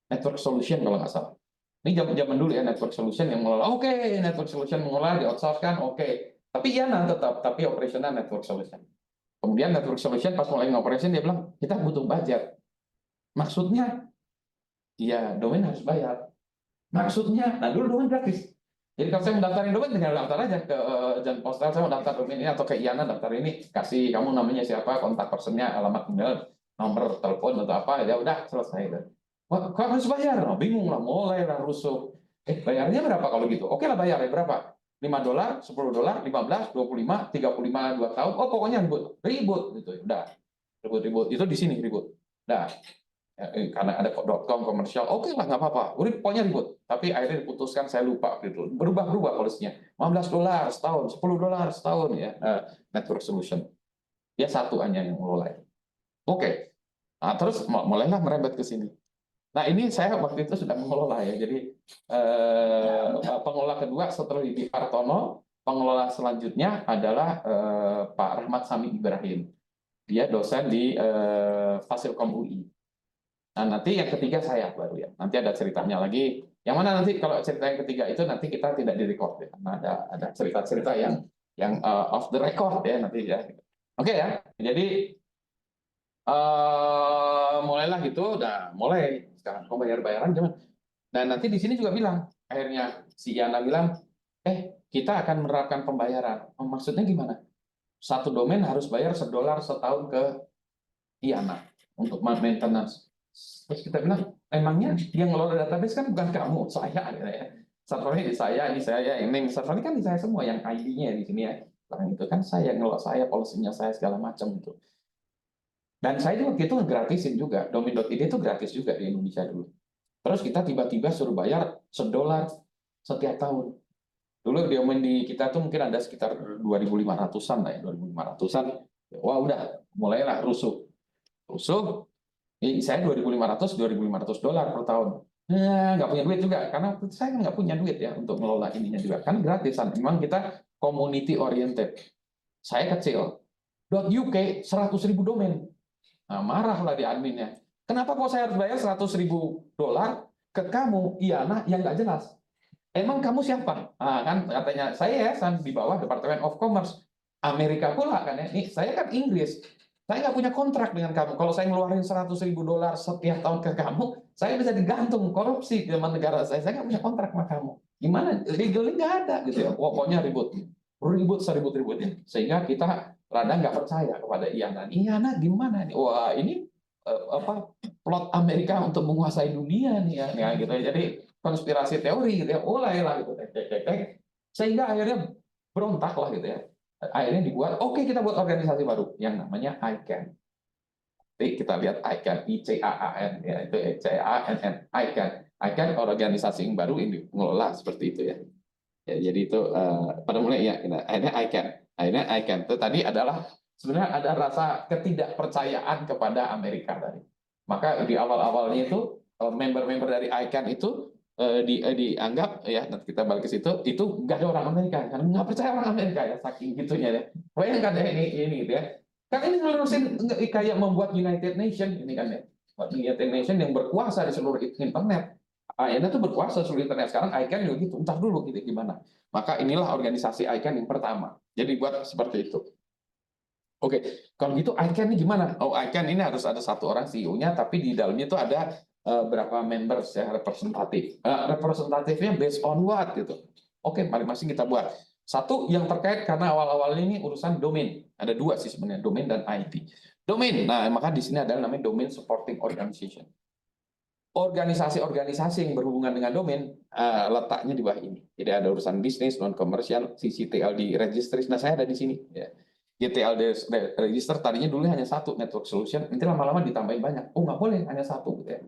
A: Network Solution kalau nggak salah. Ini zaman dulu ya, Network Solution yang mengelola. Oke, Network Solution mengelola, di outsource kan, oke. Tapi IANA tetap, tapi operasional Network Solution. Kemudian Network Solution pas mulai ngoperasi dia bilang kita butuh budget. Maksudnya, ya domain harus bayar. Maksudnya, nah dulu domain gratis. Jadi kalau saya mendaftarin domain, tinggal daftar aja ke Jan Postal, saya mau daftar domain ini, atau ke IANA daftar ini, kasih kamu namanya siapa, kontak personnya, alamat email, nomor telepon atau apa, ya udah selesai. Wah, kok harus bayar? Oh, bingung lah, mulai lah rusuh. Bayarnya berapa kalau gitu? Oke lah bayar ya berapa? $5, $10, 15, 25, 35, 2 tahun. Oh pokoknya ribut gitu. Udah ribut-ribut itu di sini ribut. Udah. Karena ada .com komersial, oke lah nggak apa-apa, pokoknya ribut. Tapi akhirnya diputuskan, saya lupa gitu, berubah polisinya, $15 setahun, $10 setahun ya, Network Solution, dia satu hanya yang mengelola. Oke, nah terus mulailah merembet ke sini. Nah ini saya waktu itu sudah mengelola ya, jadi pengelola kedua setelah Didi Hartono, pengelola selanjutnya adalah Pak Rahmat Sami Ibrahim, dia dosen di Fasilkom UI. Nah, nanti yang ketiga saya baru ya. Nanti ada ceritanya lagi. Yang mana nanti kalau cerita yang ketiga itu nanti kita tidak direcord ya. Karena ada cerita-cerita yang off the record ya nanti ya. Oke ya. Jadi mulailah gitu, udah mulai sekarang bayar-bayaran gimana. Dan nanti di sini juga bilang, akhirnya si Yana bilang, kita akan menerapkan pembayaran. Maksudnya gimana? Satu domain harus bayar $1 setahun ke Yana untuk maintenance. Terus kita bilang, emangnya yang ngelola database kan bukan kamu, saya ya. Servernya di saya, ini servernya kan di saya semua, yang ID-nya di sini ya. Nah, itu kan saya ngelola, saya policy-nya saya segala macam itu. Dan saya waktu itu gratisin juga, domain.id itu gratis juga di Indonesia dulu. Terus kita tiba-tiba suruh bayar $1 setiap tahun. Dulu domain di kita tuh mungkin ada sekitar 2.500-an lah ya, 2.500-an. Wah udah, mulailah rusuh. Saya $2.500 per tahun. Nah, nggak punya duit juga, karena saya kan nggak punya duit ya untuk mengelola ininya juga. Kan gratisan, memang kita community oriented. Saya kecil, .uk 100.000 domain. Nah, marahlah di adminnya. Kenapa kok saya harus bayar $100.000 ke kamu, IANA, yang nggak jelas? Emang kamu siapa? Nah, kan katanya saya di bawah Department of Commerce. Amerika pula kan ya. Nih, saya kan Inggris. Saya nggak punya kontrak dengan kamu. Kalau saya ngeluarin $100.000 setiap tahun ke kamu, saya bisa digantung korupsi di zaman negara saya. Saya nggak punya kontrak sama kamu. Gimana? Legally nggak ada gitu ya. Pokoknya ribut seribut-ributnya. Sehingga kita rada nggak percaya kepada IANA. IANA gimana nih? Wah ini plot Amerika untuk menguasai dunia nih ya gitu. Jadi konspirasi teori gitu ya. Mulailah gitu. Sehingga akhirnya berontak lah gitu ya. Akhirnya dibuat, oke kita buat organisasi baru yang namanya ICANN. Jadi kita lihat ICANN, ICAAN ya, itu ICANN, ICANN organisasi yang baru ini mengelola seperti itu ya. Ya jadi itu pada mulai ya, akhirnya ICANN itu tadi adalah sebenarnya ada rasa ketidakpercayaan kepada Amerika tadi. Maka di awal-awalnya itu member-member dari ICANN itu dianggap ya, nanti kita balik ke situ, itu nggak ada orang Amerika, karena nggak percaya orang Amerika ya, saking gitunya ya. Bayangkan ya ini gitu ya. Kan ini ngurusin kayak membuat United Nation ini kan ya. United Nation yang berkuasa di seluruh internet. Akhirnya tuh berkuasa seluruh internet. Sekarang ICANN juga gitu. Entar dulu gitu gimana. Maka inilah organisasi ICANN yang pertama. Jadi buat seperti itu. Oke, kalau gitu ICANN ini gimana? Oh, ICANN ini harus ada satu orang CEO-nya, tapi di dalamnya itu ada berapa members ya, representatif. Representatifnya based on what gitu. Oke, masing-masing kita buat. Satu yang terkait karena awal-awal ini urusan domain. Ada dua sih sebenarnya, domain dan IP. Domain, nah maka di sini adalah namanya domain supporting organization. Organisasi-organisasi yang berhubungan dengan domain letaknya di bawah ini. Jadi ada urusan bisnis, non komersial, CCTLD registries. Nah saya ada di sini. Ya. GTLD register tadinya dulu hanya satu network solution, nanti lama-lama ditambahin banyak. Oh nggak boleh hanya satu gitu ya.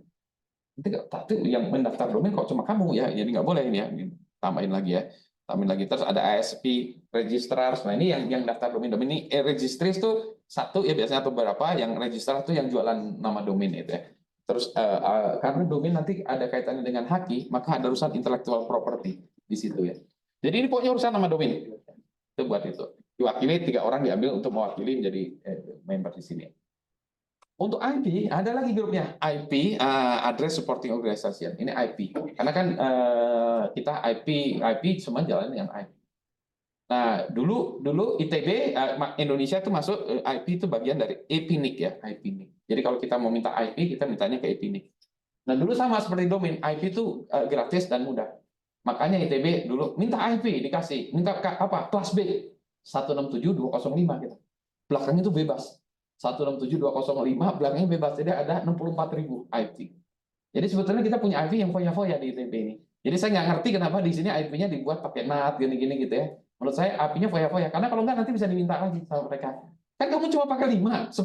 A: Nanti tapi yang mendaftar domain kok cuma kamu ya, jadi nggak boleh ini ya. Tambahin lagi ya. Tambahin lagi terus ada ASP registrars. Nah ini yang daftar domain ini registries itu satu ya biasanya atau berapa, yang registrar itu yang jualan nama domain itu ya. Terus karena domain nanti ada kaitannya dengan haki, maka ada urusan intellectual property di situ ya. Jadi ini pokoknya urusan nama domain. Itu buat itu. Diwakili 3 orang diambil untuk mewakili menjadi member di sini. Untuk IP ada lagi grupnya IP address supporting organization. Ini IP karena kan kita IP semua jalan dengan IP. Nah dulu ITB Indonesia itu masuk IP itu bagian dari IPNIC ya IPNIC. Jadi kalau kita mau minta IP kita mintanya ke IPNIC. Nah dulu sama seperti domain IP itu gratis dan mudah. Makanya ITB dulu minta IP dikasih, minta apa kelas B 167205 gitu. Belakangnya itu bebas. 167205 belakangnya bebas. Jadi ada 64.000 IP. Jadi sebetulnya kita punya IP yang foya-foya di ITB ini. Jadi saya nggak ngerti kenapa di sini IP-nya dibuat pakai NAT gini-gini gitu ya. Menurut saya IP-nya foya-foya. Karena kalau nggak nanti bisa diminta lagi sama mereka. Kan kamu cuma pakai 5, 10.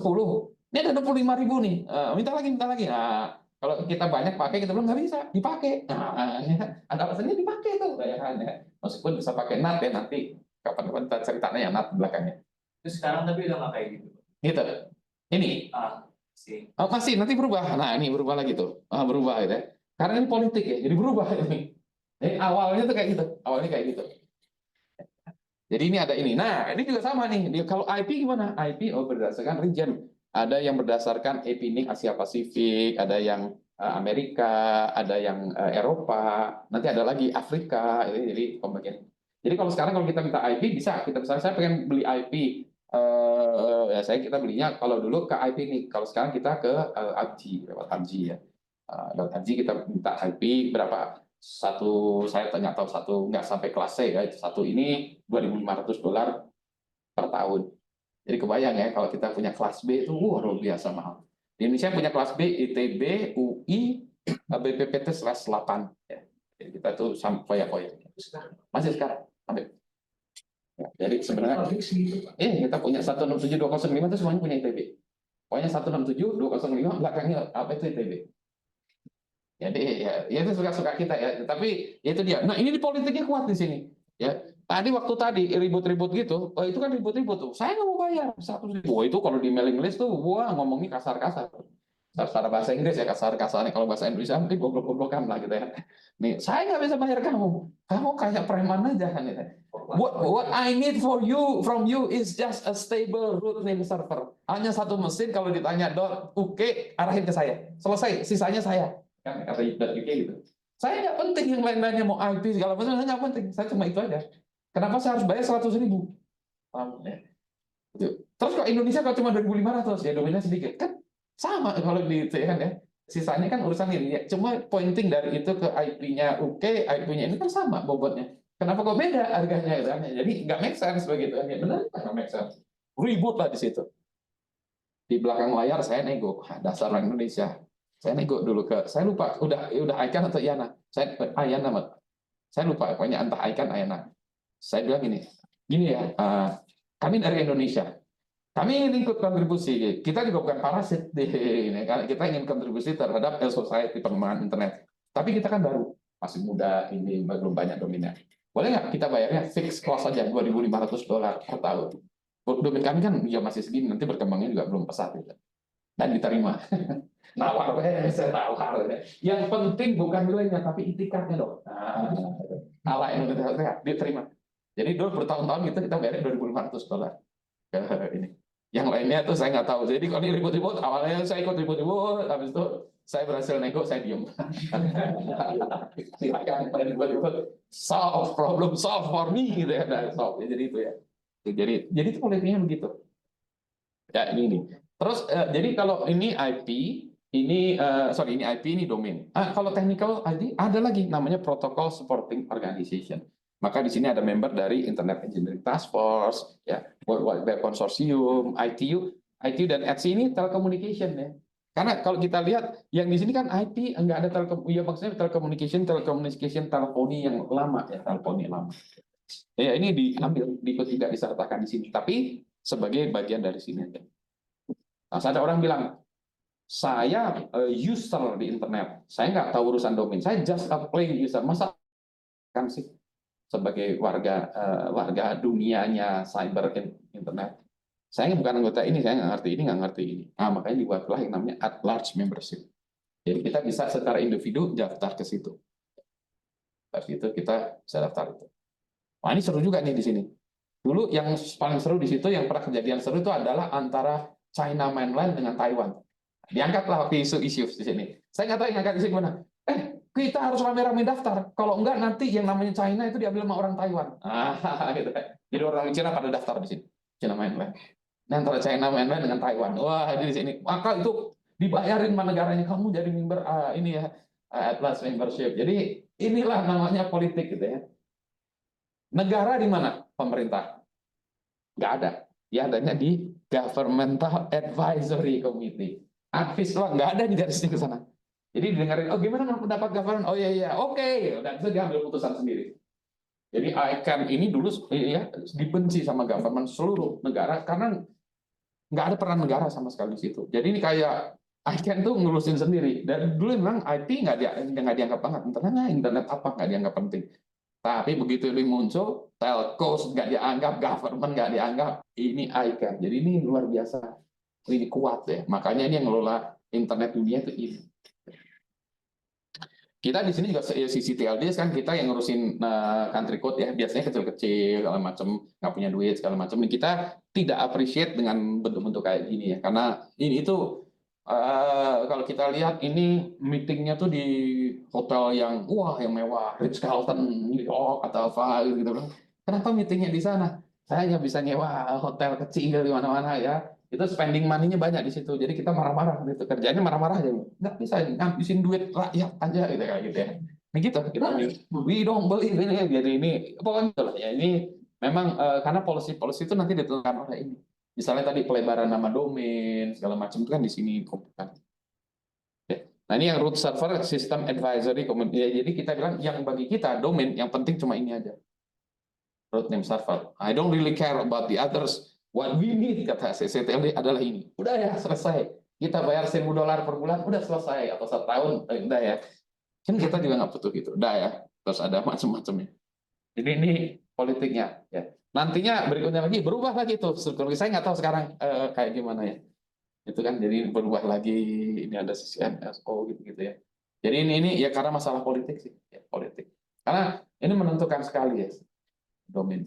A: Ini ada 25.000 nih. Minta lagi, minta lagi. Nah, kalau kita banyak pakai, kita bilang nggak bisa dipakai. Nah, ya, ada alasannya dipakai tuh. Ya, meskipun bisa pakai NAT ya nanti. Kapan-kapan kita ceritanya yang NAT belakangnya.
C: Terus sekarang tapi udah nggak kayak gitu.
A: Gitu. Ini.
C: Sih.
A: Oh, pasti nanti berubah. Nah, ini berubah lagi tuh. Berubah gitu ya. Karena ini politik ya, jadi berubah ini. Jadi awalnya tuh kayak gitu. Awalnya kayak gitu. Jadi ini ada ini. Nah, ini juga sama nih. Kalau IP gimana? IP berdasarkan region. Ada yang berdasarkan IPNIC Asia Pasifik, ada yang Amerika, ada yang Eropa, nanti ada lagi Afrika. Jadi pembagian. Jadi kalau sekarang kalau kita minta IP bisa, kita misalnya saya pengen beli IP, ya kita belinya kalau dulu ke IP nih, kalau sekarang kita ke ABG lewat ABG ya, lewat ABG kita minta IP berapa satu, saya nggak tahu satu nggak sampai kelas C ya, itu satu ini $2.500 per tahun. Jadi kebayang ya kalau kita punya kelas B itu luar biasa mahal. Di Indonesia punya kelas B ITB, UI, BPPT/8 ya. Jadi kita tuh sampai ya masih sekarang. Ya, jadi sebenarnya kita punya 167205 itu semuanya punya ITB. Pokoknya 167205 belakangnya apa itu ITB. Jadi ya itu suka-suka kita ya. Tapi ya itu dia. Nah, ini di politiknya kuat di sini. Ya. Tadi ribut-ribut gitu. Oh, itu kan ribut-ribut tuh. Saya nggak mau bayar 100.000. Oh, itu kalau di mailing list tuh wah ngomongnya kasar-kasar. Secara bahasa Inggris ya kasar-kasarnya, kalau bahasa Indonesia mungkin goblok-goblokan lah gitu ya. Nih, saya nggak bisa bayar kamu. Kamu kayak preman aja kan ya. What I need from you is just a stable root name server. Hanya satu mesin, kalau ditanya .uk arahin ke saya. Selesai, sisanya saya. Kan kata .uk gitu. Saya nggak penting yang lain-lainnya mau IP segala macam, nggak penting. Saya cuma itu aja. Kenapa saya harus bayar 100.000? Terus kok Indonesia kalau cuma 2.500 ya domainnya sedikit kan? Sama kalau di itu kan ya. Sisanya kan urusan ini ya. Cuma pointing dari itu ke IP-nya UK, IP-nya ini kan sama bobotnya. Kenapa kok beda harganya gitu kan? Jadi nggak make sense begitu kan? Ya benar nggak make sense. Ribut lah di situ. Di belakang layar saya nego, dasar orang Indonesia. Saya nego dulu saya lupa udah ICANN atau IANA. IANA, saya lupa pokoknya entah ICANN IANA. Saya bilang gini ya, kami dari Indonesia. Kami ingin ikut kontribusi. Kita juga bukan parasit di ini. Kita ingin kontribusi terhadap society pengembangan internet. Tapi kita kan baru, masih muda, ini belum banyak domainnya. Boleh nggak kita bayarnya fixed cost saja $2.500 per tahun? Domain kami kan ya masih segini, nanti berkembangnya juga belum pesat. Gitu. dan diterima. Nawar, saya tawar. Yang penting bukan nilainya, tapi itikadnya dong. Ala yang diterima. Jadi dulu bertahun-tahun kita bayar $2.500 ke ini. Yang lainnya tuh saya nggak tahu. Jadi kalau ini ribut-ribut, awalnya saya ikut ribut-ribut, habis itu saya berhasil nego, saya diem. Silakan ribut-ribut, solve problem, solve for me gitu ya. Nah, solve. Jadi itu ya. Jadi itu politiknya begitu. Ya ini. Terus jadi kalau ini IP, ini ini IP, ini domain. Kalau technical ID ada lagi namanya Protocol Supporting Organization. Maka di sini ada member dari Internet Engineering Task Force, ya, World Wide Web Consortium, ITU dan ETSI ini telecommunication ya. Karena kalau kita lihat yang di sini kan IP enggak ada maksudnya telecommunication teleponi yang lama ya, teleponi lama. Ya ini diambil, tidak disertakan di sini, tapi sebagai bagian dari sini aja. Nah, ada orang bilang, saya user di internet, saya nggak tahu urusan domain, saya just a plain user, masa kan sih sebagai warga dunianya cyber internet, saya bukan anggota ini, saya nggak ngerti ini. Nah, makanya dibuatlah yang namanya at large membership. Jadi kita bisa secara individu daftar ke situ. Dari situ kita bisa daftar itu. Nah, ini seru juga nih di sini. Dulu yang paling seru di situ, yang pernah kejadian seru itu adalah antara China mainland dengan Taiwan. Diangkatlah isu-isu di sini. Saya nggak tahu yang angkat isu gimana. Kita harus rame-rame daftar. Kalau enggak nanti yang namanya China itu diambil sama orang Taiwan. Gitu. Jadi orang Cina pada daftar di sini. China mainland. Nah, antara China mainland dengan Taiwan. Wah, ini di sini. Maka itu dibayarin sama negaranya. Kamu jadi member ini ya, Atlas membership. Jadi inilah namanya politik gitu ya. Negara di mana? Pemerintah. Nggak ada. Ya adanya di Governmental Advisory Committee. Advis doang, nggak ada di dari sini ke sana. Jadi didengarin, oh gimana pendapat government? Oh iya, oke. Dan itu dia ambil putusan sendiri. Jadi ICANN ini dulu ya dibenci sama government seluruh negara karena nggak ada peran negara sama sekali di situ. Jadi ini kayak ICANN tuh ngurusin sendiri. Dan dulu memang IP nggak dianggap banget. Internet apa nggak dianggap penting. Tapi begitu ini muncul, telcos nggak dianggap, government nggak dianggap. Ini ICANN. Jadi ini luar biasa. Ini kuat ya. Makanya ini yang ngelola internet dunia itu ini. Kita di sini juga sisi TLD kan kita yang ngurusin country code ya, biasanya kecil-kecil segala macam, nggak punya duit segala macam. Kita tidak appreciate dengan bentuk-bentuk kayak gini ya, karena ini itu kalau kita lihat ini meetingnya tuh di hotel yang yang mewah, Ritz-Carlton, New York atau apa gitu kan. Kenapa meetingnya di sana? Saya hanya bisa nyewa hotel kecil di mana-mana ya. Itu spending money-nya banyak di situ. Jadi kita marah-marah gitu. Kerjanya marah-marah aja. Nggak bisa ngabisin duit rakyat aja gitu kayak gitu ya. Nah gitu kita we don't believe ini. Jadi ini pokoknya itulah ya. Ini memang karena policy itu nanti ditentukan oleh ini. Misalnya tadi pelebaran nama domain segala macam itu kan di sini kan. Ya. Nah ini yang root server system advisory committee. Ya, jadi kita bilang yang bagi kita domain yang penting cuma ini aja. Root name server. I don't really care about the others. What we need, kata CCTLD adalah ini. Udah ya, selesai. Kita bayar $1.000 per bulan, udah selesai. Atau setahun, udah ya. Kan kita juga nggak butuh gitu. Udah ya. Terus ada macam-macamnya. Jadi ini politiknya. Ya. Nantinya berikutnya lagi, berubah lagi tuh. Saya nggak tahu sekarang kayak gimana ya. Itu kan jadi berubah lagi. Ini ada sisi NSO gitu-gitu ya. Jadi ini ya karena masalah politik sih. Ya, politik. Karena ini menentukan sekali ya. Domain.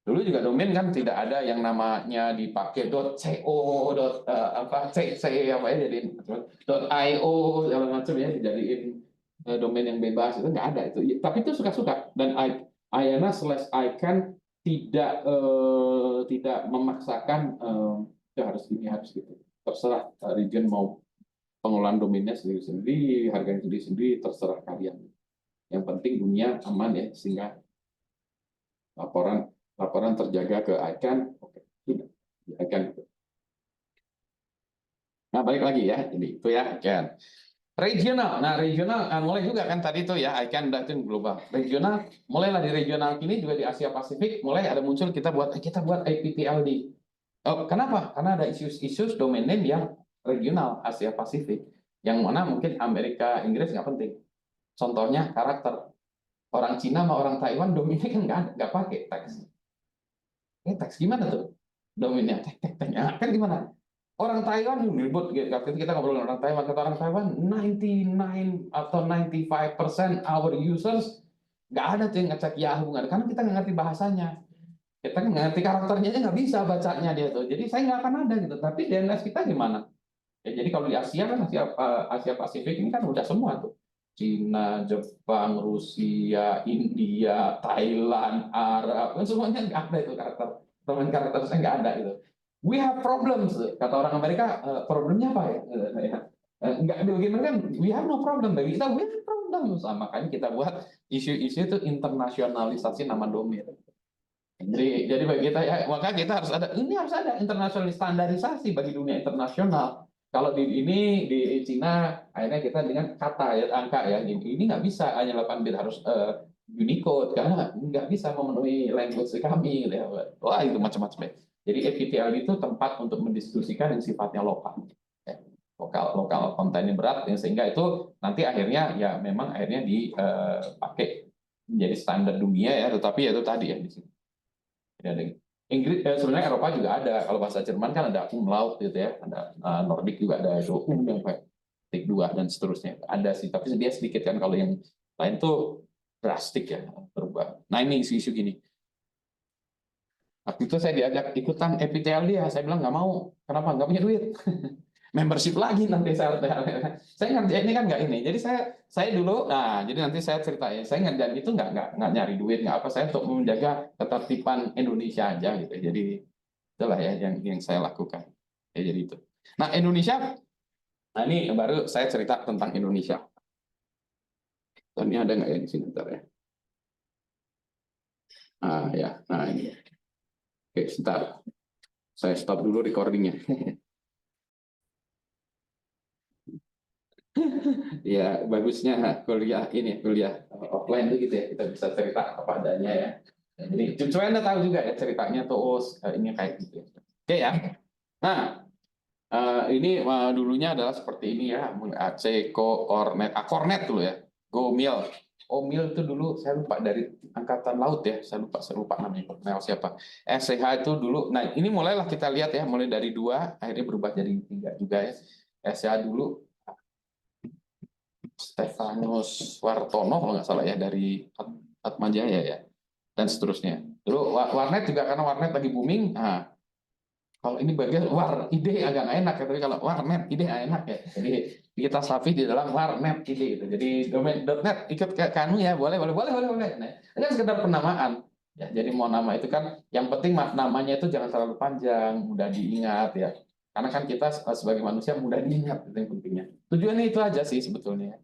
A: Dulu juga domain kan tidak ada yang namanya dipakai .co, .cc apa ya, jadiin .io segala macam ya, dijadiin domain yang bebas, itu nggak ada itu. Tapi itu suka-suka, dan IANA/ICANN tidak memaksakan ya harus ini harus gitu. Terserah region mau pengelolaan domainnya sendiri-sendiri, harganya sendiri-sendiri, terserah kalian. Yang penting dunia aman ya, sehingga laporan terjaga ke ICANN, oke, sudah, ICANN. Nah, balik lagi ya, ini itu ya ICANN. Regional, nah regional mulai juga kan tadi tuh ya ICANN udah itu global. Regional, mulailah di regional ini juga di Asia Pasifik, mulai ada muncul kita buat IPTLD. Oh, kenapa? Karena ada isu-isu domain name yang regional Asia Pasifik, yang mana mungkin Amerika, Inggris nggak penting. Contohnya karakter. Orang Cina sama orang Taiwan domainnya kan nggak pakai teks. Teks gimana tuh? Domainnya teks kan gimana? Orang Taiwan ribut, waktu itu kita ngobrol dengan orang Taiwan, kata orang Taiwan 99 atau 95% our users nggak ada tuh yang ngecek Yahoo, nggak ada. Karena kita nggak ngerti bahasanya, kita nggak ngerti karakternya aja, nggak bisa bacanya dia tuh. Jadi saya nggak akan ada gitu. Tapi DNS kita gimana? Ya, jadi kalau di Asia kan Asia Pasifik ini kan udah semua tuh. Cina, Jepang, Rusia, India, Thailand, Arab, kan semuanya nggak ada itu karakter. Teman karakter saya nggak ada gitu. We have problems, kata orang Amerika. Problemnya apa ya? Nggak bagaimana kan? We have no problem, bagi kita we have problems. Makanya kita buat isu-isu itu internasionalisasi nama domain. Jadi bagi kita ya, maka kita harus ada, ini harus ada internasional standarisasi bagi dunia internasional. Kalau di Cina akhirnya kita dengan kata ya, angka ya, ini nggak bisa hanya 8 bit, harus Unicode karena nggak bisa memenuhi language kami ya. Wah, itu macam-macam ya. Jadi FPTL itu tempat untuk mendiskusikan yang sifatnya lokal. Ya. Lokal kontennya berat ya, sehingga itu nanti akhirnya ya memang akhirnya dipakai menjadi standar dunia ya, tetapi ya itu tadi ya di sini. Inggris sebenarnya Eropa juga ada. Kalau bahasa Jerman kan ada umlaut gitu ya, ada Nordik juga ada yang tik 2 dan seterusnya. Ada sih, tapi dia sedikit kan. Kalau yang lain tuh drastik ya berubah. Nah ini isu-isu gini. Waktu itu saya diajak ikutan FPTL dia, saya bilang nggak mau. Kenapa? Nggak punya duit. Membership lagi nanti saya ngerjain ini kan nggak ini. Jadi saya dulu, nah jadi nanti saya ceritain, saya ngerjain itu nggak nyari duit, nggak apa, saya untuk menjaga ketertiban Indonesia aja gitu. Jadi itulah ya yang saya lakukan. Ya jadi itu. Nah Indonesia, nah ini baru saya cerita tentang Indonesia. Dan ini ada nggak ya di sini bentar ya? Ah ya, nah ini. Oke, sebentar. Saya stop dulu recordingnya. Ya bagusnya kuliah offline itu gitu ya, kita bisa cerita apa adanya ya. Jadi cucu Anda tahu juga ya ceritanya tuh ini kayak gitu. Oke ya. Nah ini dulunya adalah seperti ini ya, AC, Kornet, Kornet dulu ya, Gomil. Omil itu dulu saya lupa, dari angkatan laut ya, saya lupa namanya Kornel siapa. SCH itu dulu. Nah ini mulailah kita lihat ya, mulai dari 2 akhirnya berubah jadi 3 juga ya. SCH dulu Stefanus Wartono kalau nggak salah ya, dari Atmajaya ya, dan seterusnya. Dulu warnet juga karena warnet lagi booming. Nah, kalau ini bagian ide agak nggak enak ya, tapi kalau warnet ide enak ya. Jadi kita sapi di dalam warnet ide gitu. Jadi domain.net ikut ke kanu ya, boleh. Nah, ini kan sekedar penamaan. Ya, jadi mau nama itu kan, yang penting namanya itu jangan terlalu panjang, mudah diingat ya. Karena kan kita sebagai manusia mudah diingat, itu yang pentingnya. Tujuannya itu aja sih sebetulnya.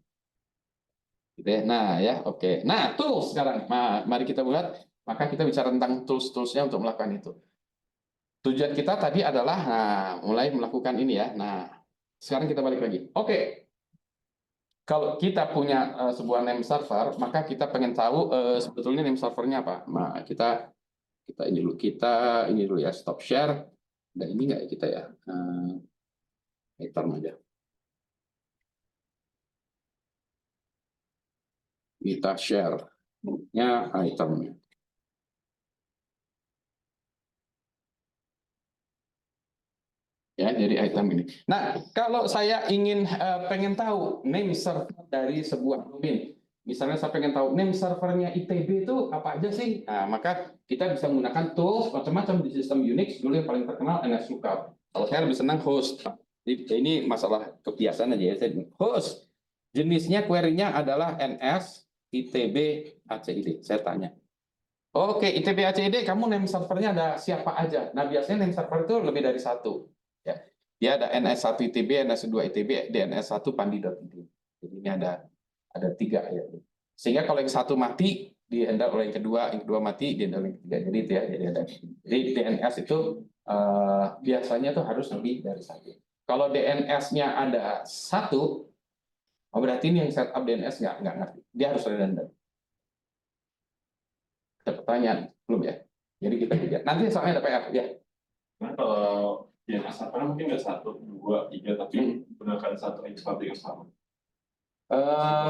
A: Gitu ya. Nah ya, oke. Nah tools sekarang, mari kita buat. Maka kita bicara tentang tools-toolsnya untuk melakukan itu. Tujuan kita tadi adalah mulai melakukan ini ya. Nah sekarang kita balik lagi. Oke. Kalau kita punya sebuah name server, maka kita pengen tahu sebetulnya name servernya apa. Nah kita ini dulu ya, stop share. Dan ini nggak ya kita ya, item aja. Kita share-nya itemnya. Ya, jadi item ini. Nah, kalau saya ingin pengen tahu name server dari sebuah domain, misalnya saya pengen tahu name servernya ITB itu apa aja sih? Nah, maka kita bisa menggunakan tools macam-macam di sistem Unix. Dulu yang paling terkenal NSLookup. Kalau saya lebih senang host. Ini masalah kebiasaan aja ya. Host, jenisnya query-nya adalah NS ITB ACID. Saya tanya. Oke, ITB ACID, kamu name servernya ada siapa aja? Nah, biasanya name server itu lebih dari 1. Ya. Dia ada NS1 ITB, NS2 ITB, DNS1 pandi.id. Jadi ini ada 3 ya. Sehingga kalau yang 1 mati, di-handle oleh yang kedua mati, di-handle oleh yang ketiga. Jadi itu ya, jadi DNS itu biasanya tuh harus lebih dari 1. Kalau DNS-nya ada 1, berarti ini yang setup DNS nggak ngerti. Dia harus redundant. Ada pertanyaan? Belum ya? Jadi kita lihat. Nanti soalnya ada PR. Ya.
E: Nah, kalau DNS apa mungkin nggak 1, 2, 3, tapi gunakan 1 IP public yang sama.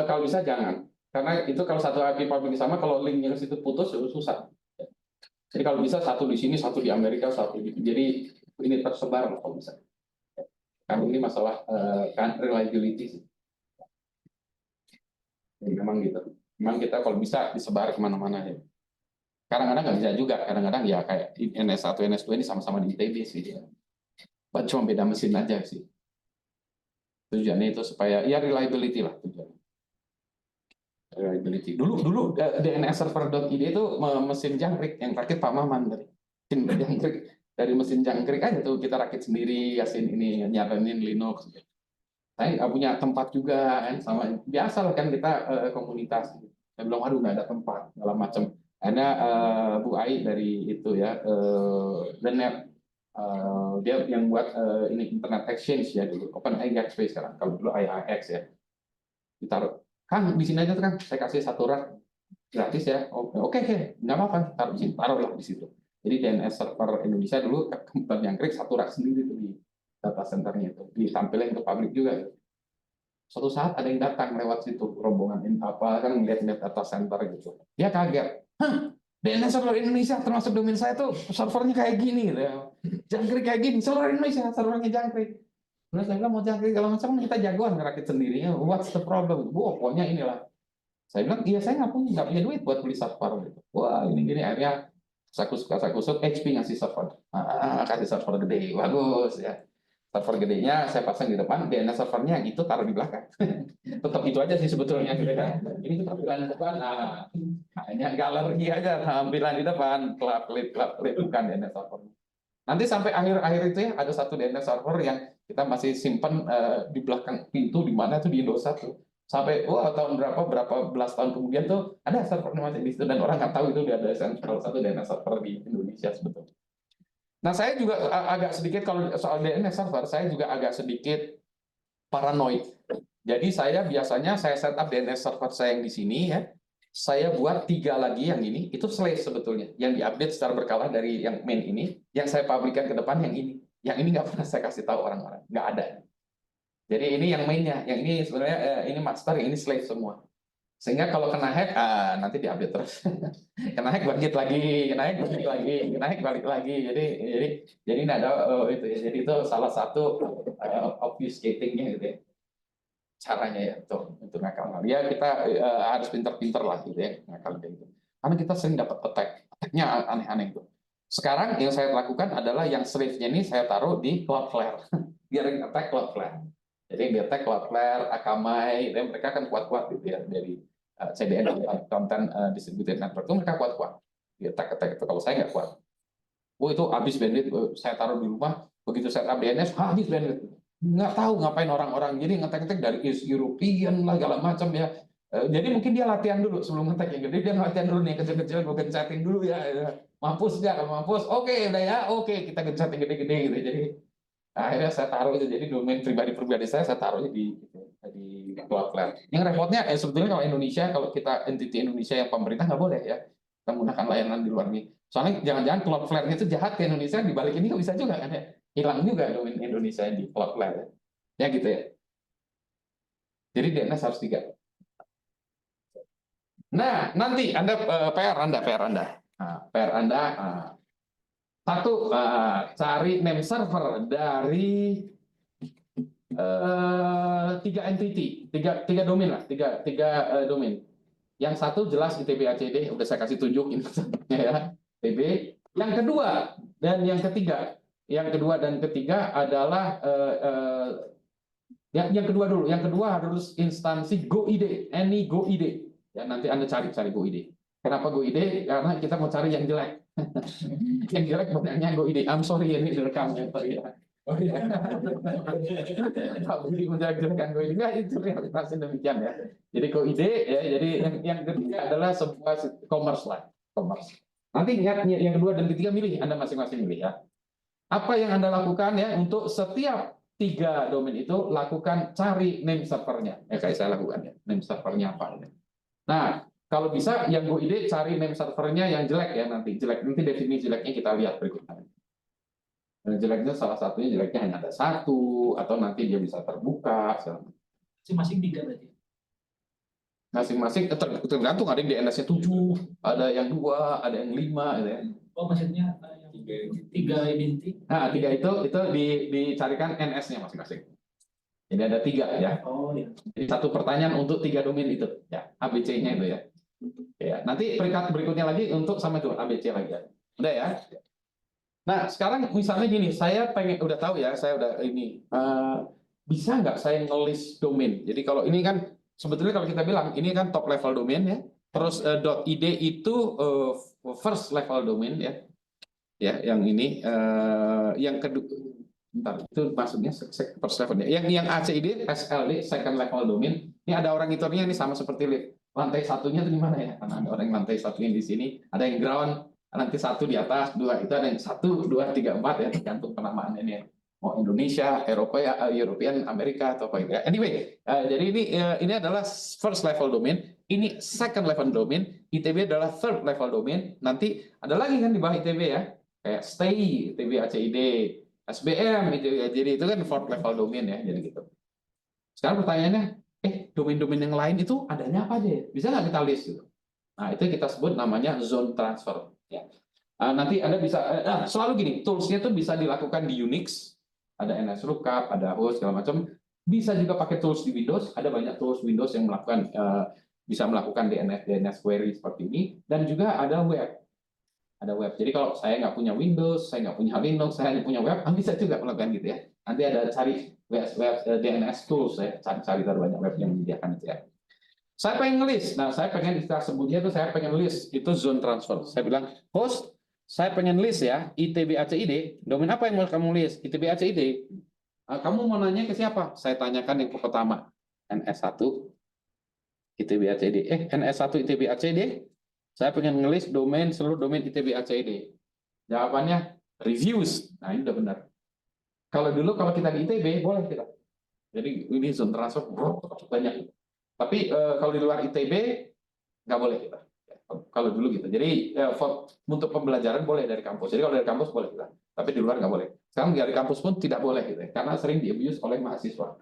A: Kalau bisa jangan. Karena itu kalau 1 IP public sama, kalau linknya ke situ putus, itu susah. Jadi kalau bisa 1 di sini, 1 di Amerika, 1 di... Jadi ini tersebar kalau bisa. Karena ini masalah kan reliability sih. Ya, memang gitu. Memang kita kalau bisa disebar kemana-mana ya. Kadang-kadang nggak bisa juga. Kadang-kadang ya kayak NS1, NS2 ini sama-sama di ITB sih. Ya. Cuma beda mesin aja sih. Tujuannya itu supaya ya reliability lah tujuannya. Reliability. Dulu DNSserver.id itu mesin jangkrik yang rakit Pak Maman dari mesin jangkrik, dari mesin jangkrik aja tuh kita rakit sendiri, kasih ini nyaranin Linux. Saya nggak punya tempat juga kan, sama biasa lah kan kita komunitas. Saya bilang aduh nggak ada tempat segala macam. Ada Bu Ai dari itu ya Net, dia yang buat ini Internet Exchange ya dulu, OpenIXP sekarang, kalau dulu IIX ya. Ditaruh kan di sini aja tuh kan, saya kasih satu rak gratis ya. Oke, nggak apa-apa, taruhlah di situ. Jadi DNS server Indonesia dulu kebetulan jangkrik satu rak sendiri tuh di data centernya itu, ditampilin ke publik juga. Suatu saat ada yang datang lewat situ, rombongan apa kan ngeliat data center gitu. Dia kaget, hah, DNS server Indonesia termasuk domain saya tuh servernya kayak gini, gitu ya. Jangkrik kayak gini, server Indonesia servernya jangkrik. Terus saya bilang mau jangkrik kalau macam kita jagoan ngerakit sendirinya, what's the problem? Pokoknya inilah. Saya bilang iya saya nggak punya duit buat beli server gitu. Wah ini gini akhirnya saya kusuk HP ngasih server, kasih server gede, bagus ya. Server gedenya saya pasang di depan, DNS servernya gitu taruh di belakang. Tetap itu aja sih sebetulnya gitu kan. Ini tampilan di depan, hanya galeri aja tampilan di depan, klip bukan DNS server. Nanti sampai akhir itu ya ada satu DNS server yang kita masih simpan di belakang pintu di mana tuh di Indosat tuh. Sampai tahun berapa belas tahun kemudian tuh ada servernya masih di situ dan orang nggak tahu itu ada salah satu DNS server di Indonesia sebetulnya. Nah, saya juga agak sedikit kalau soal DNS server, saya juga agak sedikit paranoid. Jadi saya biasanya saya setup DNS server saya yang di sini ya. Saya buat 3 lagi yang ini, itu slave sebetulnya. Yang diupdate secara berkala dari yang main ini, yang saya publikkan ke depan yang ini. Yang ini nggak pernah saya kasih tahu orang-orang, nggak ada. Jadi ini yang mainnya, yang ini sebenarnya ini master, yang ini slave semua. Sehingga kalau kena hack, nanti diupdate terus. Kena hack bangkit lagi, kena hack bangkit lagi, kena hack balik lagi. Jadi ini ada itu ya. Jadi itu salah satu obfuscating-nya gitu ya. Caranya ya untuk ngakal. Ya kita harus pinter-pinter lah gitu ya ngakal kayak gitu. Karena kita sering dapat attack-nya aneh-aneh itu. Sekarang yang saya lakukan adalah yang slave-nya ini saya taruh di Cloudflare. Biar attack Cloudflare. Jadi yang di-attack Cloudflare, Akamai, dan mereka kan kuat-kuat gitu ya dari CDN Content Distributed Network itu mereka kuat-kuat. Di-attack itu kalau saya nggak kuat. Itu habis bandwidth, saya taruh di rumah, begitu saya up DNS habis bandwidth. Nggak tahu ngapain orang-orang, jadi ngetek-ngetek dari European lah segala macam ya. Jadi mungkin dia latihan dulu sebelum ngetek yang gede, dia latihan dulu nih kecil-kecil, gue gencetin dulu ya. Mampus nggak? Kalau mampus, oke udah ya, oke kita gencet yang gede-gede gitu. Jadi akhirnya saya taruh itu, jadi domain pribadi saya taruhnya di Cloudflare. Yang repotnya sebetulnya kalau Indonesia, kalau kita entity Indonesia yang pemerintah nggak boleh ya kita menggunakan layanan di luar ini. Soalnya jangan-jangan Cloudflare-nya itu jahat ke Indonesia, dibalik ini nggak bisa juga kan ya. Hilang juga domain Indonesia di Cloudflare. Ya gitu ya. Jadi DNS harus 3. Nah, nanti Anda PR Anda. Satu, cari name server dari 3 entity, 3 domain lah, 3 domain. Yang satu jelas ITB ACD, udah saya kasih tunjukin ya, ITB. Yang kedua dan yang ketiga adalah yang kedua dulu. Yang kedua harus instansi GoID, any GoID. Ya nanti Anda cari GoID. Kenapa GoID? Karena kita mau cari yang jelek. Yang jelek banyaknya GoID. I'm sorry ini direkam ya. Sorry ya. Oh iya. Pak Budi menjelek-jelekan GoID. Enggak, itu realitasnya demikian ya. Jadi GoID ya. Jadi yang ketiga adalah sebuah commerce lah. Commerce. Nanti yang kedua dan ketiga milih, Anda masing-masing milih ya. Apa yang Anda lakukan ya untuk setiap 3 domain itu lakukan cari name servernya. Kayak saya lakukan ya. Name servernya apa ya. Nah, kalau bisa yang GoID cari name servernya yang jelek ya nanti definisi jeleknya kita lihat berikutnya. Dan jeleknya salah satunya jeleknya hanya ada 1 atau nanti dia bisa terbuka.
B: Masing-masing 3 berarti.
A: Masing-masing tergantung, ada yang DNS-nya 7, ada yang 2, ada yang 5 gitu ya.
B: Oh maksudnya Tiga identik.
A: Nah, 3 itu dicarikan NS-nya masing-masing. Jadi ada 3 ya.
B: Oh ya.
A: Jadi satu pertanyaan untuk 3 domain itu ya, ABC-nya itu ya. Ya, nanti peringkat berikutnya lagi untuk sama itu ABC lagi ya. Udah ya. Nah, sekarang misalnya gini, saya pengen udah tahu ya, saya udah ini bisa nggak saya nge-list domain. Jadi kalau ini kan sebetulnya kalau kita bilang ini kan top level domain ya. Terus .id itu first level domain ya. Ya, yang ini yang kedua bentar, itu maksudnya first level ya. Yang ACID, SLD second level domain. Ini ada orang hitungannya ini sama seperti lift. Lantai satunya itu di mana ya? Karena ada orang yang lantai satunya di sini, ada yang ground, nanti 1 di atas, 2 itu ada yang 1, 2, 3, 4 ya tergantung penamaannya ini. Mau Indonesia, Eropa ya, European, Amerika atau apa gitu. Anyway, jadi ini adalah first level domain, ini second level domain, ITB adalah third level domain. Nanti ada lagi kan di bawah ITB ya, kayak stay, ITB ACID, SBM itu ya. Jadi itu kan fourth level domain ya, jadi gitu. Sekarang pertanyaannya, domain-domain yang lain itu adanya apa aja? Bisa nggak kita list gitu? Nah, itu kita sebut namanya zone transfer. Ya. Nanti Anda bisa, selalu gini, tools-nya itu bisa dilakukan di Unix, ada NSLOOKUP, ada host, segala macam. Bisa juga pakai tools di Windows, ada banyak tools Windows yang melakukan bisa melakukan DNS query seperti ini, dan juga ada web. Ada web. Jadi kalau saya nggak punya Windows, saya nggak punya Linux, saya hanya punya web, bisa juga melakukan gitu ya. Nanti ada cari web DNS tools, saya cari banyak web yang menyediakan itu ya. Saya pengen nge-list. Nah, saya pengen istilah sebutnya itu saya pengen list itu zone transfer. Saya bilang, host, saya pengen list ya ITB ACID. Domain apa yang mau kamu list? ITB ACID. Kamu mau nanya ke siapa? Saya tanyakan yang pertama, NS1 ITB ACID. NS1 ITB ACID. Saya pengen nge-list domain seluruh domain ITB ACID. Jawabannya reviews. Nah, ini udah benar. Kalau kita di ITB boleh kita. Jadi ini zone transfer banyak. Tapi kalau di luar ITB nggak boleh kita. Kalau dulu gitu. Jadi untuk pembelajaran boleh dari kampus. Jadi kalau dari kampus boleh kita. Tapi di luar nggak boleh. Sekarang dari kampus pun tidak boleh gitu. Karena sering di-abuse oleh mahasiswa.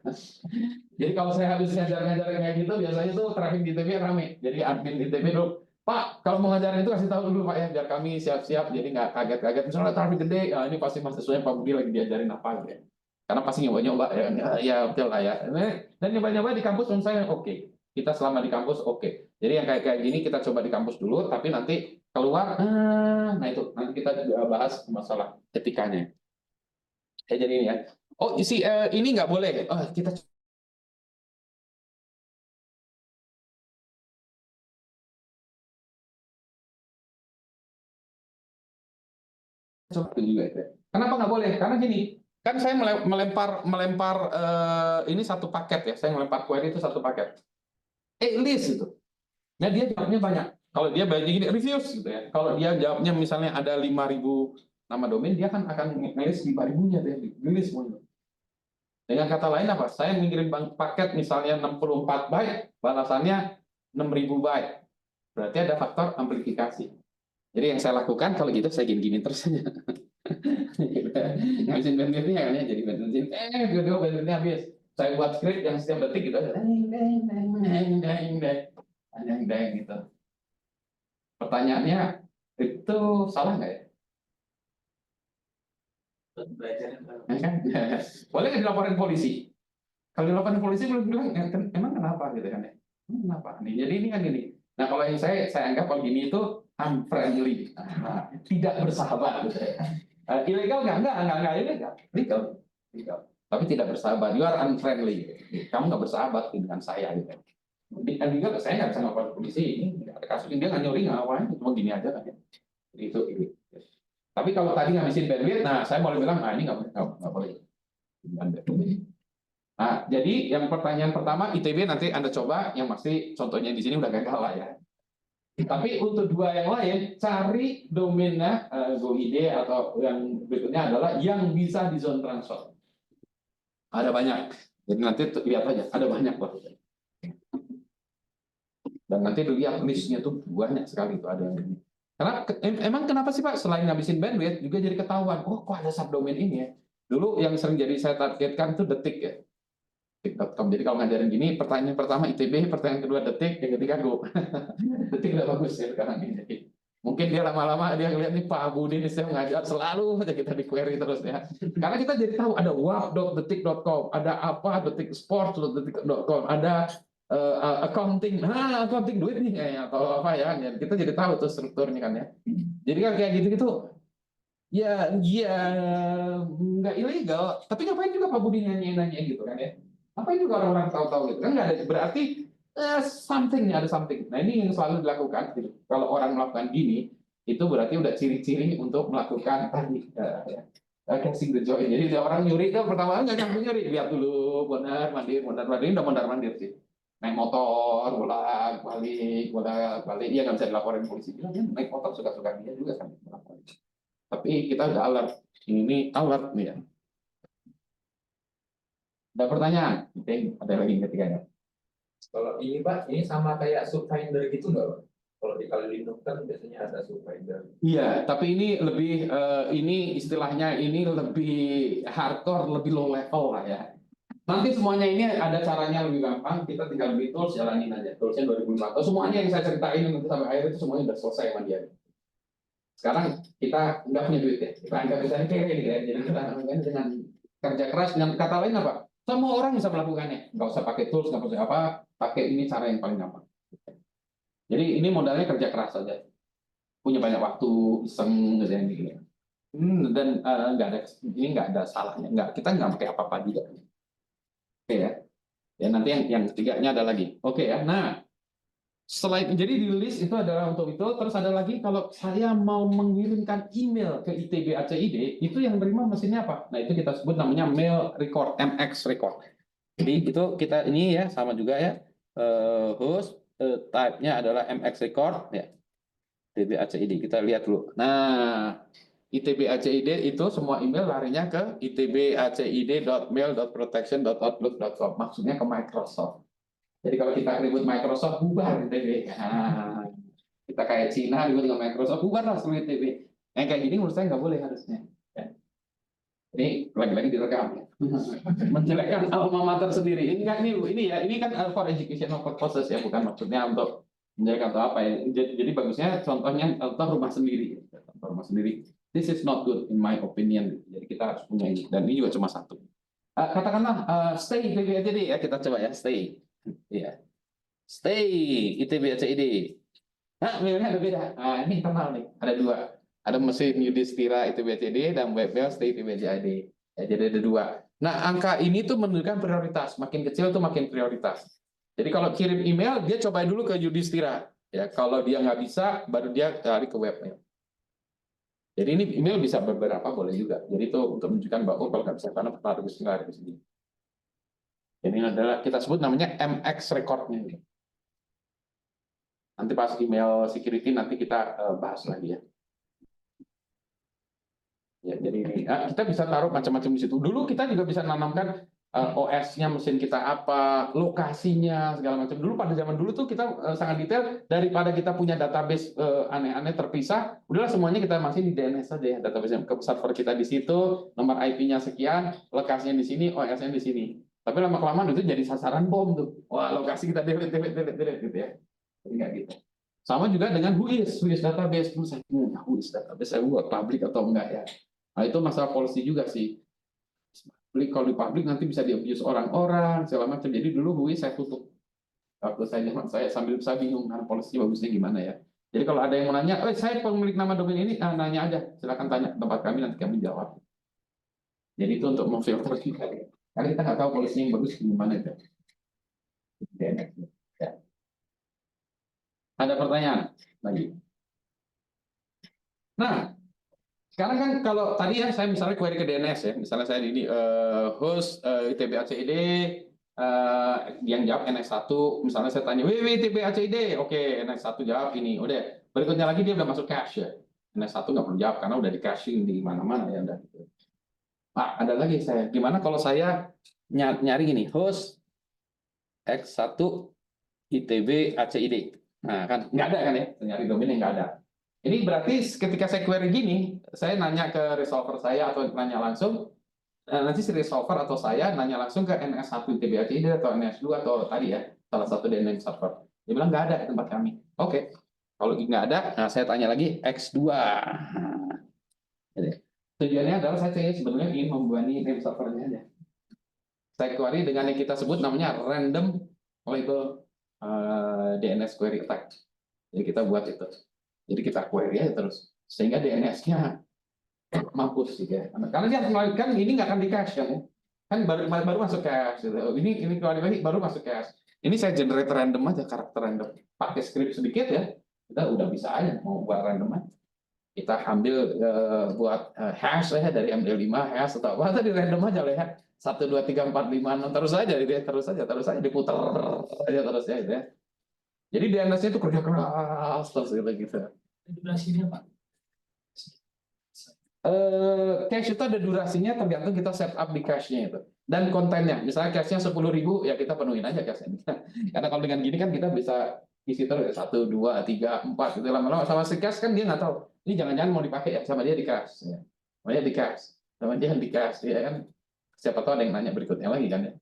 A: Jadi kalau saya habis ngajar-ngajar kayak gitu, biasanya tuh traffic di ITB rame. Jadi admin di ITB dulu, Pak, kalau mau ngajarin itu kasih tahu dulu Pak ya, biar kami siap-siap. Jadi nggak kaget-kaget. Misalnya traffic gede, ini pasti mahasiswanya Pak Budi lagi diajarin apa gitu ya. Karena pasti nyoba-nyoba ya betul lah ya. Dan nyoba-nyoba di kampus menurut saya oke. Kita selama di kampus oke. Jadi yang kayak gini kita coba di kampus dulu, tapi nanti keluar, nah itu nanti kita juga bahas masalah etikanya. Jadi ini ya. Oh isi ini nggak boleh. Kita coba juga ya. Kenapa nggak boleh? Karena gini. Kan saya melempar ini satu paket ya, saya melempar query itu satu paket. List itu. Nah dia jawabnya banyak. Kalau dia banyak gini reviews gitu ya. Kalau dia jawabnya misalnya ada 5.000 nama domain, dia akan ngelis 5.000-nya deh, rilis semuanya. Dengan kata lain apa? Saya mengirim paket misalnya 64 byte, balasannya 6.000 byte. Berarti ada faktor amplifikasi. Jadi yang saya lakukan kalau gitu saya gini-gini terus aja. Ngabisin bandwidth-nya kan ya, jadi bandwidth-nya habis. Saya buat script yang setiap detik gitu aja. Gitu. Pertanyaannya itu salah nggak ya? Boleh nggak dilaporin polisi? Kalau dilaporin polisi belum bilang emang kenapa gitu kan ya? Kenapa? Jadi ini kan gini. Nah kalau yang saya anggap kalau gini itu unfriendly, tidak bersahabat gitu ya. Ilegal nggak ilegal, legal. Tapi tidak bersahabat. You are unfriendly. Kamu nggak bersahabat dengan saya gitu. Dan juga saya nggak bisa ngelaporin polisi ini. Ada kasus ini dia nggak nyuri ngapain, cuma gini aja kan ya. Itu. Tapi kalau tadi ngabisin bandwidth, nah saya mau bilang, ini nggak boleh. Nah, jadi yang pertanyaan pertama ITB nanti Anda coba, yang pasti contohnya di sini udah gagal lah ya. Tapi untuk 2 yang lain, cari domainnya GoID atau yang berikutnya adalah yang bisa di zone transfer. Ada banyak. Jadi nanti lihat aja, ada banyak loh. Dan nanti dilihat listnya tuh banyak sekali tuh ada yang ini. Karena emang kenapa sih Pak selain ngabisin bandwidth juga jadi ketahuan, kok ada subdomain ini ya. Dulu yang sering jadi saya targetkan itu detik ya. Detik.com. Jadi kalau ngajarin gini, pertanyaan pertama ITB, pertanyaan kedua detik, yang ketiga Go. Detik udah bagus ya sekarang ini. Mungkin dia lama-lama dia ngeliat nih Pak Budi nih saya ngajar selalu aja kita di query terus ya. Karena kita jadi tahu ada wap.detik.com, ada apa detiksport.detik.com, ada accounting, accounting duit nih kayaknya atau apa ya. Kita jadi tahu tuh strukturnya kan ya. Jadi kan kayak gitu-gitu ya nggak ilegal, tapi ngapain juga Pak Budi nanya gitu kan ya? Ngapain juga orang-orang tahu-tahu gitu kan nggak ada berarti ada something. Nah ini yang selalu dilakukan. Gitu. Kalau orang melakukan gini, itu berarti udah ciri-ciri untuk melakukan tadi casing the join. Jadi orang nyuri itu pertama nggak nyampe nyuri, lihat dulu benar mandir, udah mondar mandir sih. Naik motor, bolak-balik, iya nggak bisa dilaporin polisi. Dia naik motor suka-suka dia juga kan. Tapi kita udah alert, ini alert nih ya. Ada pertanyaan? Ada lagi yang ketiganya.
D: Kalau ini Pak, ini sama kayak subfinder gitu nggak Pak? Kalau di Kali Lindung kan biasanya ada subfinder.
A: Iya, tapi ini lebih ini istilahnya ini lebih hardcore, lebih low level lah ya. Nanti semuanya ini ada caranya lebih gampang. Kita tinggal beli tools, jalanin aja. Toolsnya 2004. Semuanya yang saya ceritain nanti sampai akhir itu semuanya udah selesai sama dia. Sekarang kita nggak punya duit ya. Kita anggap misalnya kayak gini ya. Jadi kita anggap dengan kerja keras, dengan kata lain apa? Semua orang bisa melakukannya. Nggak usah pakai tools, nggak usah apa. Pakai ini cara yang paling gampang. Jadi ini modalnya kerja keras saja. Punya banyak waktu, iseng gitu yang gitu. Dan nggak ada ini nggak ada salahnya. Kita nggak pakai apa-apa juga. Oke ya. Ya nanti yang ketiganya ada lagi. Oke ya. Nah, selain jadi di list itu adalah untuk itu. Terus ada lagi kalau saya mau mengirimkan email ke ITB ACID, itu yang terima mesinnya apa? Nah itu kita sebut namanya mail record, MX record. Jadi itu kita ini ya sama juga ya host type-nya adalah MX record ya ITB ACID kita lihat dulu. Nah ITB ACID itu semua email larinya ke itbacid.mail.protection.outlook.com maksudnya ke Microsoft. Jadi kalau kita ribut Microsoft bubar ITB. Nah, kita kayak Cina ribut dengan Microsoft bubar lah seluruh ITB. Yang kayak gini menurut saya nggak boleh harusnya. Ini lagi-lagi direkam ya. Menjelekkan alma mater sendiri. Ini kan for educational purposes ya, bukan maksudnya untuk menjelekkan atau apa ya. Jadi bagusnya contohnya contoh rumah sendiri. Contoh rumah sendiri. This is not good in my opinion. Jadi kita harus punya ini dan ini juga cuma satu. Katakanlah stay ITB ACID ya, kita coba ya stay. Iya. Stay ITB ACID. Nah, memangnya ada beda. Nah, ini internal nih. Ada dua. Ada mesin Yudhistira ITB ACID dan webmail stay ITB ACID. Ya, jadi ada dua. Nah, angka ini tuh menunjukkan prioritas. Makin kecil tuh makin prioritas. Jadi kalau kirim email, dia cobain dulu ke Yudhistira. Ya, kalau dia nggak bisa, baru dia cari ke webmail. Jadi ini email bisa beberapa boleh juga. Jadi itu untuk menunjukkan bahwa kalau nggak bisa karena harus di sini. Ini adalah kita sebut namanya MX record-nya. Nanti pas email security nanti kita bahas lagi ya. Ya, jadi ini kita bisa taruh macam-macam di situ. Dulu kita juga bisa nanamkan OS-nya mesin kita apa, lokasinya segala macam. Dulu pada zaman dulu tuh kita sangat detail daripada kita punya database aneh-aneh terpisah. Udahlah semuanya kita masih di DNS saja ya, database server kita di situ, nomor IP-nya sekian, lokasinya di sini, OS-nya di sini. Tapi lama-kelamaan itu jadi sasaran bom tuh. Wah, lokasi kita delete gitu ya. Jadi nggak gitu. Sama juga dengan whois database. Saya punya whois database, saya buat public atau enggak ya. Nah, itu masalah policy juga sih. Kalau di publik nanti bisa di-abuse orang-orang, segala macam. Jadi dulu whois saya tutup. Waktu saya sambil saya bingung, karena policy bagusnya gimana ya. Jadi kalau ada yang mau nanya, saya pemilik nama domain ini, nanya aja. Silakan tanya ke tempat kami, nanti kami jawab. Jadi itu untuk memfilter juga. Karena kita nggak tahu polisi yang bagus gimana itu. Ya. Ada pertanyaan lagi? Nah, sekarang kan kalau tadi ya saya misalnya query ke DNS ya, misalnya saya ini host ITB ACID yang jawab NS1, misalnya saya tanya ITB ACID, oke NS1 jawab ini, udah berikutnya lagi dia udah masuk cache ya, NS1 nggak perlu jawab karena udah di caching di mana-mana ya udah. Nah, ada lagi saya, gimana kalau saya nyari gini host X1 ITB ACID, nah kan nggak ada kan ya, nyari domain yang nggak ada. Ini berarti ketika saya query gini, saya nanya ke resolver saya atau nanya langsung, nanti si resolver atau saya nanya langsung ke NS1 ITB ACID atau NS2 atau tadi ya, salah satu DNS server. Dia bilang nggak ada di tempat kami. Oke. Kalau nggak ada, nah saya tanya lagi X2. Nah, gitu. Tujuannya adalah saya sebenarnya ingin membuat name servernya aja. Saya query dengan yang kita sebut namanya random label DNS query attack. Jadi kita buat itu. Jadi kita query aja terus sehingga DNS-nya mampus gitu ya. Karena dia kan ini nggak akan di cache kan ya. Kan baru masuk cache gitu. Ini query baru masuk cache. Ini saya generate random aja, karakter random. Pakai script sedikit ya. Kita udah bisa aja mau buat random aja. Kita ambil buat hash ya dari MD5 hash atau apa tadi random aja lah ya. 1 2 3 4 5 6 terus aja dia terus aja diputar aja terus ya gitu ya. Jadi DNS-nya itu kerja keras terus gitu.
B: Durasinya Pak.
A: Cache itu ada durasinya tergantung kita setup di cache-nya itu dan kontennya. Misalnya cache-nya 10.000 ya kita penuhin aja cache-nya. Karena kalau dengan gini kan kita bisa isi terus 1 2 3 4 gitu lama-lama sama si cache kan dia nggak tahu. Ini jangan-jangan mau dipakai ya sama dia di cache ya. Sama dia di cache. Sama dia di cache ya kan. Siapa tahu ada yang nanya berikutnya lagi kan ya.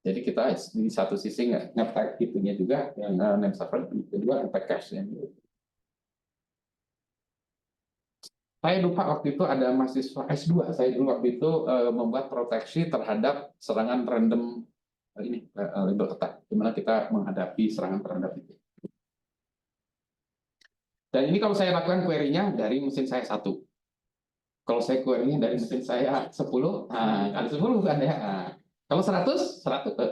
A: Jadi kita di satu sisi nge-tag itunya juga yang name server, kedua nge-tag cache-nya. Saya lupa waktu itu ada mahasiswa S2, saya dulu waktu itu membuat proteksi terhadap serangan random ini label attack, di mana kita menghadapi serangan terhadap itu. Dan ini kalau saya lakukan query-nya dari mesin saya 1. Kalau saya query-nya dari mesin saya 10, nah, kali 10 kan ya. Nah, kalau 100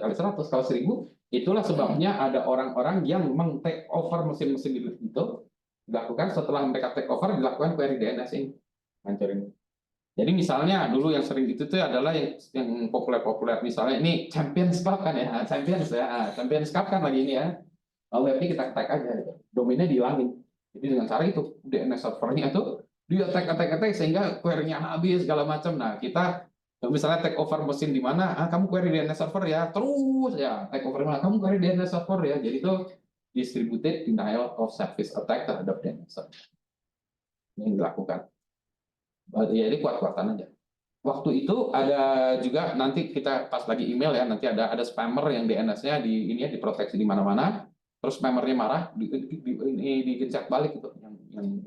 A: kali 100, kalau 1000, itulah sebabnya ada orang-orang yang meng-take over mesin-mesin itu, dilakukan setelah mereka take over, dilakukan query DNS ini, hancurin. Jadi misalnya dulu yang sering itu tuh adalah yang populer-populer, misalnya ini Champions Cup kan ya, Champions Cup kan lagi ini ya, webnya kita tag aja, gitu. Domainnya dihilangin. Jadi dengan cara itu DNS servernya itu dia tag sehingga query-nya habis segala macam. Nah kita misalnya take over mesin di mana, kamu query DNS server ya, terus ya take over mana, kamu query DNS server ya. Jadi itu distributed denial of service attack terhadap DNS server. Ini yang dilakukan. Jadi kuat-kuatan aja. Waktu itu ada juga nanti kita pas lagi email ya, nanti ada spammer yang DNS-nya di ini ya diproteksi di mana-mana. Terus spammernya marah, digencet balik itu yang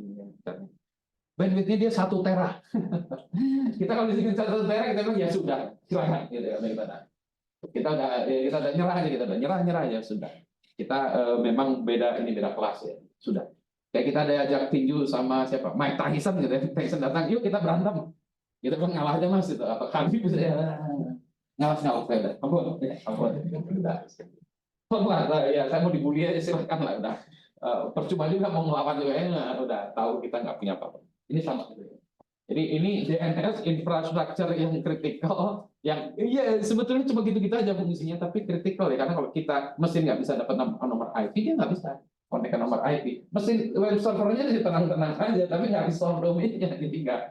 A: bandwidth-nya dia 1 tera. Kita kalau digencet 1 tera kita bilang ya sudah, silakan gitu ya kita udah nyerah aja sudah. Kita memang beda kelas ya, sudah. Kayak kita ada ajak tinju sama siapa? Mike Tyson gitu ya. Tyson datang, yuk kita berantem. Kita kan ngalah aja Mas itu. Apa kami bisa ya ngalah ya. Ampun. Ya saya mau dibully aja silakan lah udah. Percuma juga mau melawan juga ya udah tahu kita nggak punya apa-apa. Ini sama gitu. Jadi ini DNS infrastructure yang kritikal yang iya sebetulnya cuma gitu-gitu aja fungsinya tapi kritikal ya karena kalau kita mesin nggak bisa dapat nomor IP dia nggak bisa konekkan nomor IP. Mesin web servernya jadi tenang-tenang aja tapi nggak bisa domainnya jadi nggak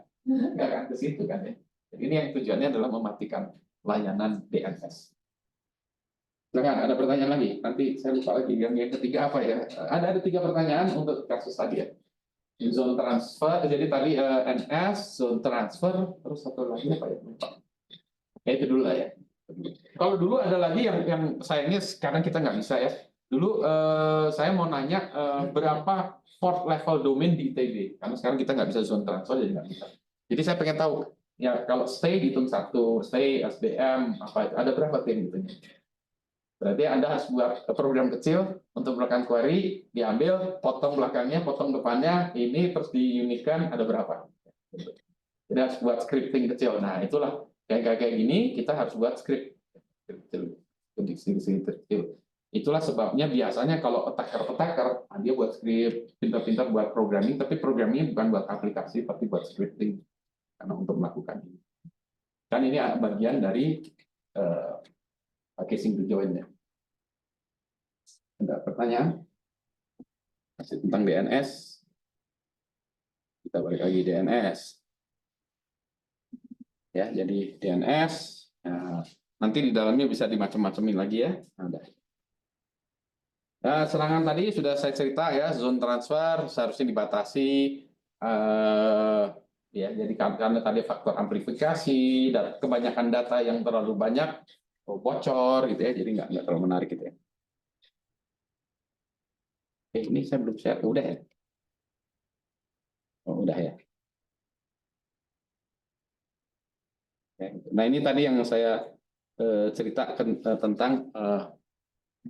A: akan ke situ kan ya. Jadi ini yang tujuannya adalah mematikan layanan DNS. Silakan, ada pertanyaan lagi. Nanti saya lupa lagi yang ketiga apa ya. Ada 3 pertanyaan untuk kasus tadi ya. Zone transfer, jadi tadi NS, zone transfer, terus satu lagi apa ya? Ya itu dulu lah ya. Kalau dulu ada lagi yang sayangnya sekarang kita nggak bisa ya. Dulu saya mau nanya berapa port level domain di ITB, karena sekarang kita nggak bisa zone transfer jadi nggak bisa. Jadi saya pengen tahu ya kalau stay dihitung 1, stay SBM apa itu ada berapa tim gitu. Berarti Anda harus buat program kecil untuk melakukan query, diambil, potong belakangnya, potong depannya, ini terus diunikkan ada berapa. Jadi harus buat scripting kecil. Nah itulah kayak gini kita harus buat script kecil. Itulah sebabnya biasanya kalau attacker dia buat script, pintar-pintar buat programming, tapi programmingnya bukan buat aplikasi, tapi buat scripting karena untuk melakukan ini. Kan ini bagian dari casing to join-nya. Ada pertanyaan? Masih tentang DNS. Kita balik lagi DNS. Ya, jadi DNS. Nah, nanti di dalamnya bisa dimacam-macamin lagi ya. Nah, serangan tadi sudah saya cerita ya, zone transfer seharusnya dibatasi. Ya, jadi karena tadi faktor amplifikasi dan kebanyakan data yang terlalu banyak bocor gitu ya, jadi nggak terlalu menarik gitu ya. Ini saya belum share. Udah ya? Oh, udah ya. Oke. Nah, ini tadi yang saya ceritakan tentang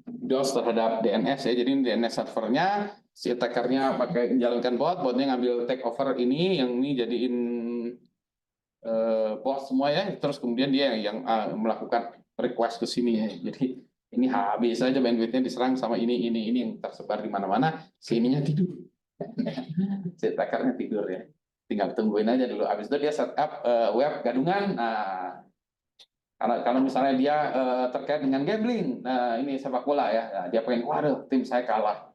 A: DOS terhadap DNS ya. Jadi ini DNS servernya, si attackernya pakai menjalankan botnya ngambil take over ini, yang ini jadiin bot semua ya. Terus kemudian dia yang melakukan request ke sini ya. Jadi ini habis saja bandwidthnya diserang sama ini yang tersebar di mana-mana. Sininya tidur, si attackernya tidur ya. Tinggal tungguin aja dulu. Habis itu dia setup web gadungan. Nah, kalau misalnya dia terkait dengan gambling, nah ini sepak bola ya, nah, dia pengen, waduh tim saya kalah,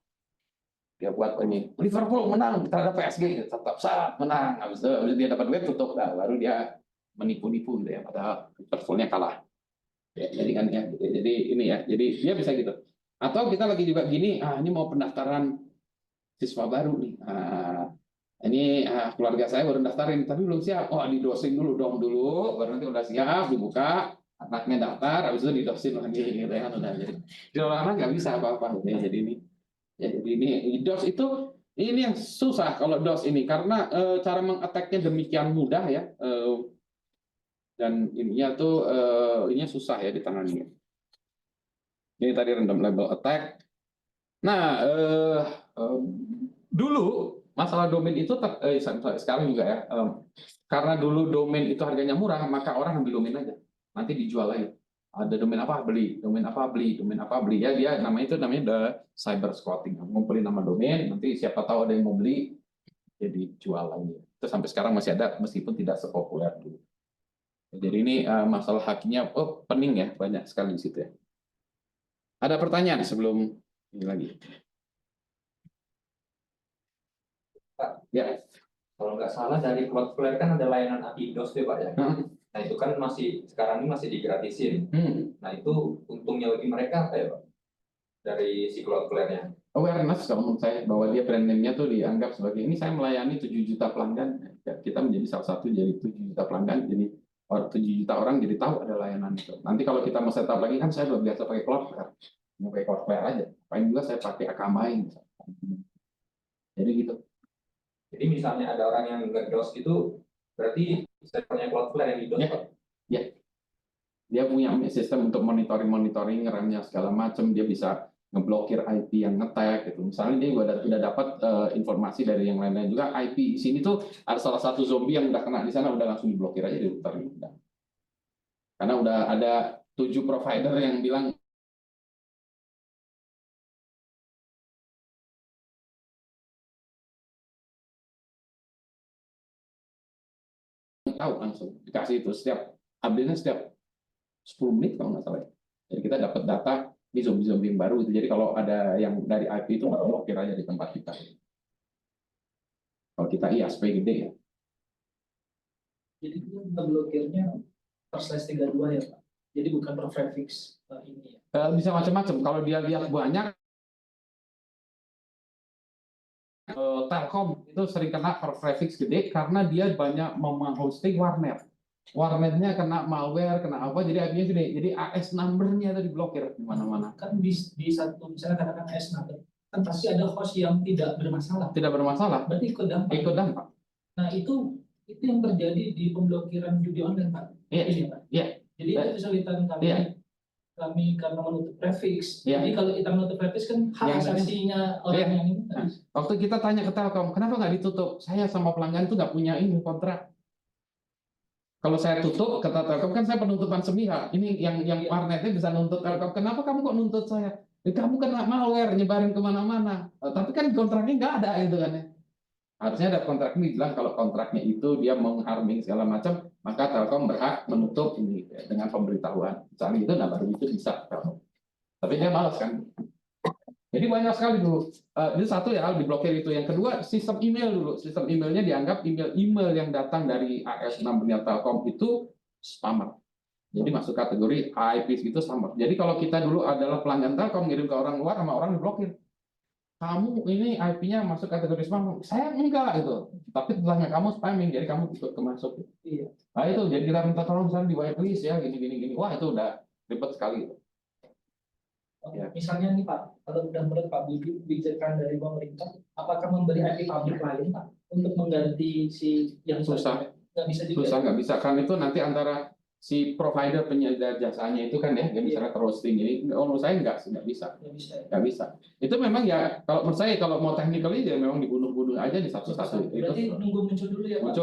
A: dia buat ini Liverpool menang terhadap PSG, tetap saat menang, habis itu dia dapat duit tutup, nah, baru dia menipu-nipu gitu ya, padahal Liverpoolnya kalah. Ya, jadi kan ya, jadi ini ya, jadi dia bisa gitu. Atau kita lagi juga gini, ini mau pendaftaran siswa baru nih, ini keluarga saya baru daftarin tapi belum siap. Oh, didosin dulu dulu, baru nanti udah siap dibuka, anaknya daftar, habis itu didosin lagi gitu ya. Udah jadi orang nggak bisa apa-apa gitu ya. Jadi ini DOS itu ini yang susah kalau DOS ini karena cara mengattack-nya demikian mudah ya, dan ininya tuh ininya susah ya ditangani. Ini tadi random label attack. Nah, dulu masalah domain itu sekarang juga ya, karena dulu domain itu harganya murah, maka orang ambil domain aja, nanti dijual lagi. Ada domain apa beli, domain apa beli, domain apa beli ya, dia namanya the cyber squatting, ngumpulin nama domain, nanti siapa tahu ada yang mau beli, jadi jual lagi. Itu sampai sekarang masih ada meskipun tidak sepopuler dulu. Jadi ini masalah hakinya, pening ya, banyak sekali di situ ya. Ada pertanyaan sebelum ini lagi?
D: Pak,
A: Ya.
D: kalau nggak salah dari Cloudflare kan ada layanan API DOS tuh Pak ya. Nah itu kan sekarang ini masih digratisin. Nah itu untungnya bagi mereka apa ya Pak? Dari si Cloudflare-nya.
A: Awareness kalau menurut saya, bahwa dia brand name-nya tuh dianggap sebagai, ini saya melayani 7 juta pelanggan, kita menjadi salah satu jadi 7 juta pelanggan, jadi 7 juta orang jadi tahu ada layanan itu. Nanti kalau kita mau setup lagi kan saya udah biasa pakai Cloudflare, mau pakai Cloudflare aja. Paling juga saya pakai Akamai misalnya. Jadi gitu.
D: Jadi misalnya ada orang yang nge-DOS itu berarti servernya Cloudflare yang di-DOS
A: Ya.
D: Pak?
A: Ya. Dia punya sistem untuk monitoring RAM-nya segala macam, dia bisa ngeblokir IP yang nge-tag gitu. Misalnya dia udah dapat informasi dari yang lain-lain juga, IP di sini tuh ada salah satu zombie yang udah kena di sana, udah langsung diblokir aja di router. Karena udah ada 7 provider yang bilang tahu, langsung dikasih itu setiap update-nya setiap 10 menit kalau nggak salah. Jadi kita dapat data di zombie-zombie yang baru itu. Jadi kalau ada yang dari IP itu blokir aja di tempat kita. Kalau kita ISP gede ya.
B: Jadi kita ngeblokirnya per /32 ya Pak. Jadi bukan per prefix ini ya.
A: Bisa macam-macam. Kalau dia lihat banyak, Telkom itu sering kena per prefix gede karena dia banyak menghosting warnet. Warnetnya kena malware, kena apa, jadi IP-nya gede. Jadi AS number-nya itu diblokir di mana-mana.
B: Kan di satu misalnya katakan AS number, kan pasti ada host yang tidak bermasalah.
A: Tidak bermasalah,
B: Berarti ikut dampak.
A: ikut dampak.
B: Nah itu yang terjadi di pemblokiran judi online Pak.
A: Iya.
B: Ini Pak.
A: Iya.
B: Jadi itu kesulitan kami.
A: Iya.
B: Kami karena menutup prefix.
A: Iya.
B: Jadi kalau kita menutup prefix kan hak
A: Yang
B: asasinya orang
A: Iya.
B: yang ini.
A: Nah, waktu kita tanya ke Telkom, kenapa nggak ditutup? Saya sama pelanggan itu nggak punya ini kontrak. Kalau saya tutup, kata Telkom kan saya penutupan sepihak. Ini yang warnetnya bisa nuntut Telkom. Kenapa kamu kok nuntut saya? Kamu kena malware, nyebarin kemana-mana. Tapi kan kontraknya nggak ada gitu kan ya. Harusnya ada kontrak ini bilang kalau kontraknya itu dia mengharming segala macam, maka Telkom berhak menutup ini dengan pemberitahuan. Misalnya itu, nah baru itu bisa. Tapi dia malas kan. Jadi banyak sekali dulu. Itu satu ya, diblokir itu. Yang kedua, sistem email dulu. Sistem emailnya dianggap email yang datang dari AS number-nya Telkom itu spammer. Jadi masuk kategori IP itu spammer. Jadi kalau kita dulu adalah pelanggan Telkom ngirim ke orang luar, sama orang diblokir. Kamu ini IP-nya masuk kategori spam, saya enggak gitu. Tapi pelanggan kamu spamming, jadi kamu ikut kemasuk.
B: Iya.
A: Nah itu, jadi kita minta tolong misalnya di whitelist ya, gini. Wah itu udah ribet sekali. Ya.
B: Misalnya nih Pak, kalau udah menurut Pak Budi kebijakan dari pemerintah, apakah memberi IP publik lain Pak untuk mengganti si yang
A: Susah.
B: nggak bisa juga?
A: Susah, nggak bisa. Kan itu nanti antara si provider penyedia jasanya itu kan ya, yang misalnya hosting ini, menurut saya nggak bisa.
B: Nggak bisa.
A: Nggak bisa. Itu memang ya, kalau menurut saya kalau mau technically ya memang dibunuh-bunuh aja di satu-satu.
B: Berarti
A: Itu
B: nunggu muncul dulu ya Pak?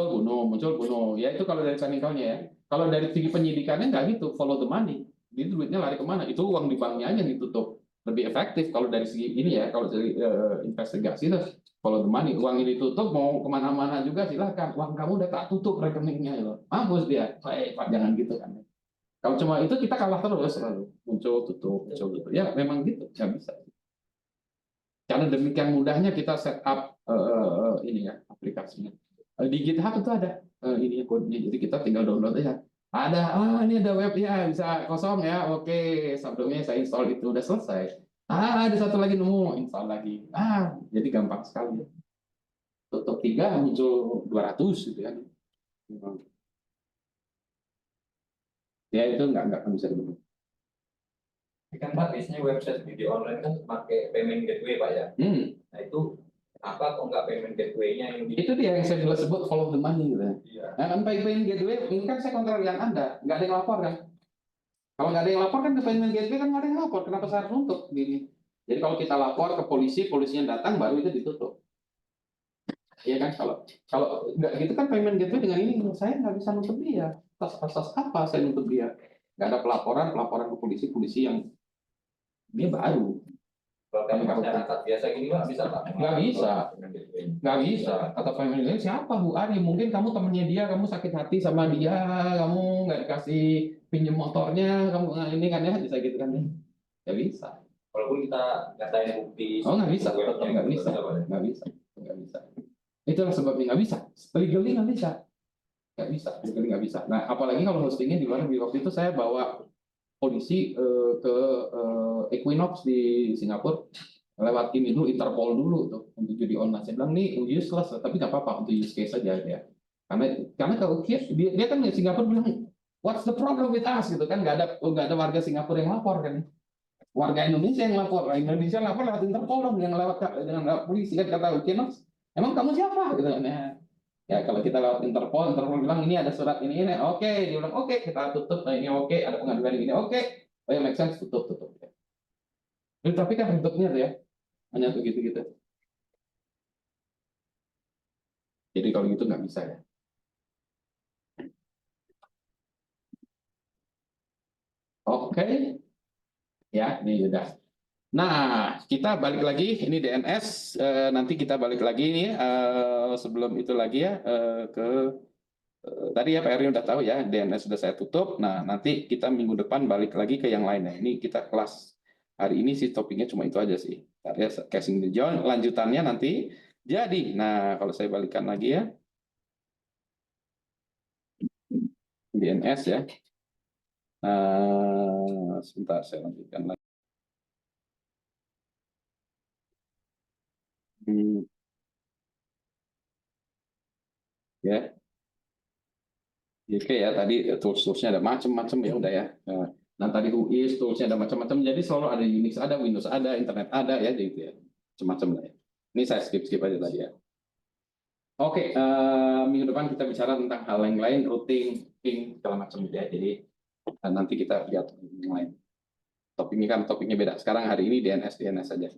A: muncul bunuh. Ya itu kalau dari technicalnya ya. Kalau dari segi penyidikannya nggak gitu, follow the money. Jadi duitnya lari kemana? Itu uang di banknya aja yang ditutup. Lebih efektif kalau dari segi ini ya, kalau dari investigasi itu follow the money. Uang ini tutup mau kemana-mana juga silahkan. Uang kamu udah tak tutup rekeningnya loh. Mampus dia. Pak jangan gitu kan. Kalau cuma itu kita kalah terus selalu. Muncul tutup, muncul tutup. Ya memang gitu, nggak bisa. Karena demikian mudahnya kita set up ini ya aplikasinya. Di GitHub itu ada ini kodenya, jadi kita tinggal download aja. Ada, ini ada webnya bisa kosong ya, oke, sebelumnya saya install itu udah selesai. Ada satu lagi nemu, install lagi. Jadi gampang sekali. Tutup 3 muncul 200 gitu kan. Ya itu nggak bisa dibeli.
D: Kan Pak, biasanya website video online kan pakai payment gateway Pak ya. Nah itu apa kok nggak payment gateway-nya yang di...
A: Itu dia yang saya sebut follow the money gitu.
D: Iya.
A: Nah, kan payment gateway ini kan saya kontrol yang Anda, nggak ada yang lapor kan? Kalau nggak ada yang lapor kan ke payment gateway kan nggak ada yang lapor, kenapa saya harus nutup gini? Jadi kalau kita lapor ke polisi, polisinya datang baru itu ditutup. Iya kan? Kalau nggak gitu kan payment gateway dengan ini saya nggak bisa nutup dia. Atas apa saya nutup dia? Nggak ada pelaporan ke polisi yang dia baru.
D: Kalau kayak masyarakat biasa gini Pak bisa Pak?
A: Nggak bisa. Nggak bisa. Kata family siapa Bu Ari? Mungkin kamu temennya dia, kamu sakit hati sama dia, kamu nggak dikasih pinjam motornya, kamu ini kan ya bisa gitu kan ya? Nggak bisa.
D: Walaupun kita ngatain bukti.
A: Oh nggak bisa. Nggak bisa. Nggak bisa. Nggak bisa. Itulah sebabnya nggak bisa. Legally nggak bisa. Nggak bisa. Legally nggak bisa. Nah apalagi kalau hostingnya di luar negeri. Waktu itu saya bawa polisi ke Equinox di Singapura lewat ini dulu Interpol dulu tuh untuk judi online. Saya bilang nih useless tapi nggak apa-apa untuk use case saja ya. Karena kalau dia kan di Singapura bilang what's the problem with us gitu kan nggak ada warga Singapura yang lapor kan. Warga Indonesia yang lapor. Indonesia lapor lewat Interpol dong yang lewat polisi kan kata Equinox. Emang kamu siapa gitu kan ya. Ya kalau kita lewat Interpol bilang ini ada surat ini, oke, dia bilang oke, kita tutup, ini oke, ada pengaduan ini, oke, oh ya make sense, tutup. Tapi kan bentuknya tuh ya, hanya begitu gitu. Jadi kalau gitu nggak bisa ya. Oke, ya ini udah. Nah, kita balik lagi, ini DNS, nanti kita balik lagi nih, sebelum itu lagi ya, tadi ya Pak Eri udah tahu ya, DNS sudah saya tutup, nah nanti kita minggu depan balik lagi ke yang lainnya, ini kita kelas, hari ini sih topiknya cuma itu aja sih, tadi ya, casing the join, lanjutannya nanti jadi, nah kalau saya balikan lagi ya, DNS ya, sebentar saya lanjutkan lagi. Ya, oke ya tadi tools-toolsnya ada macam-macam ya udah ya. Nah tadi UIS toolsnya ada macam-macam, jadi selalu ada Unix, ada Windows, ada internet, ada ya gitu ya, macam-macam lah ya. Ini saya skip aja tadi ya. Oke, minggu depan kita bicara tentang hal yang lain, routing, ping, segala macam ya. Jadi nanti kita lihat yang lain. Topiknya beda. Sekarang hari ini DNS saja.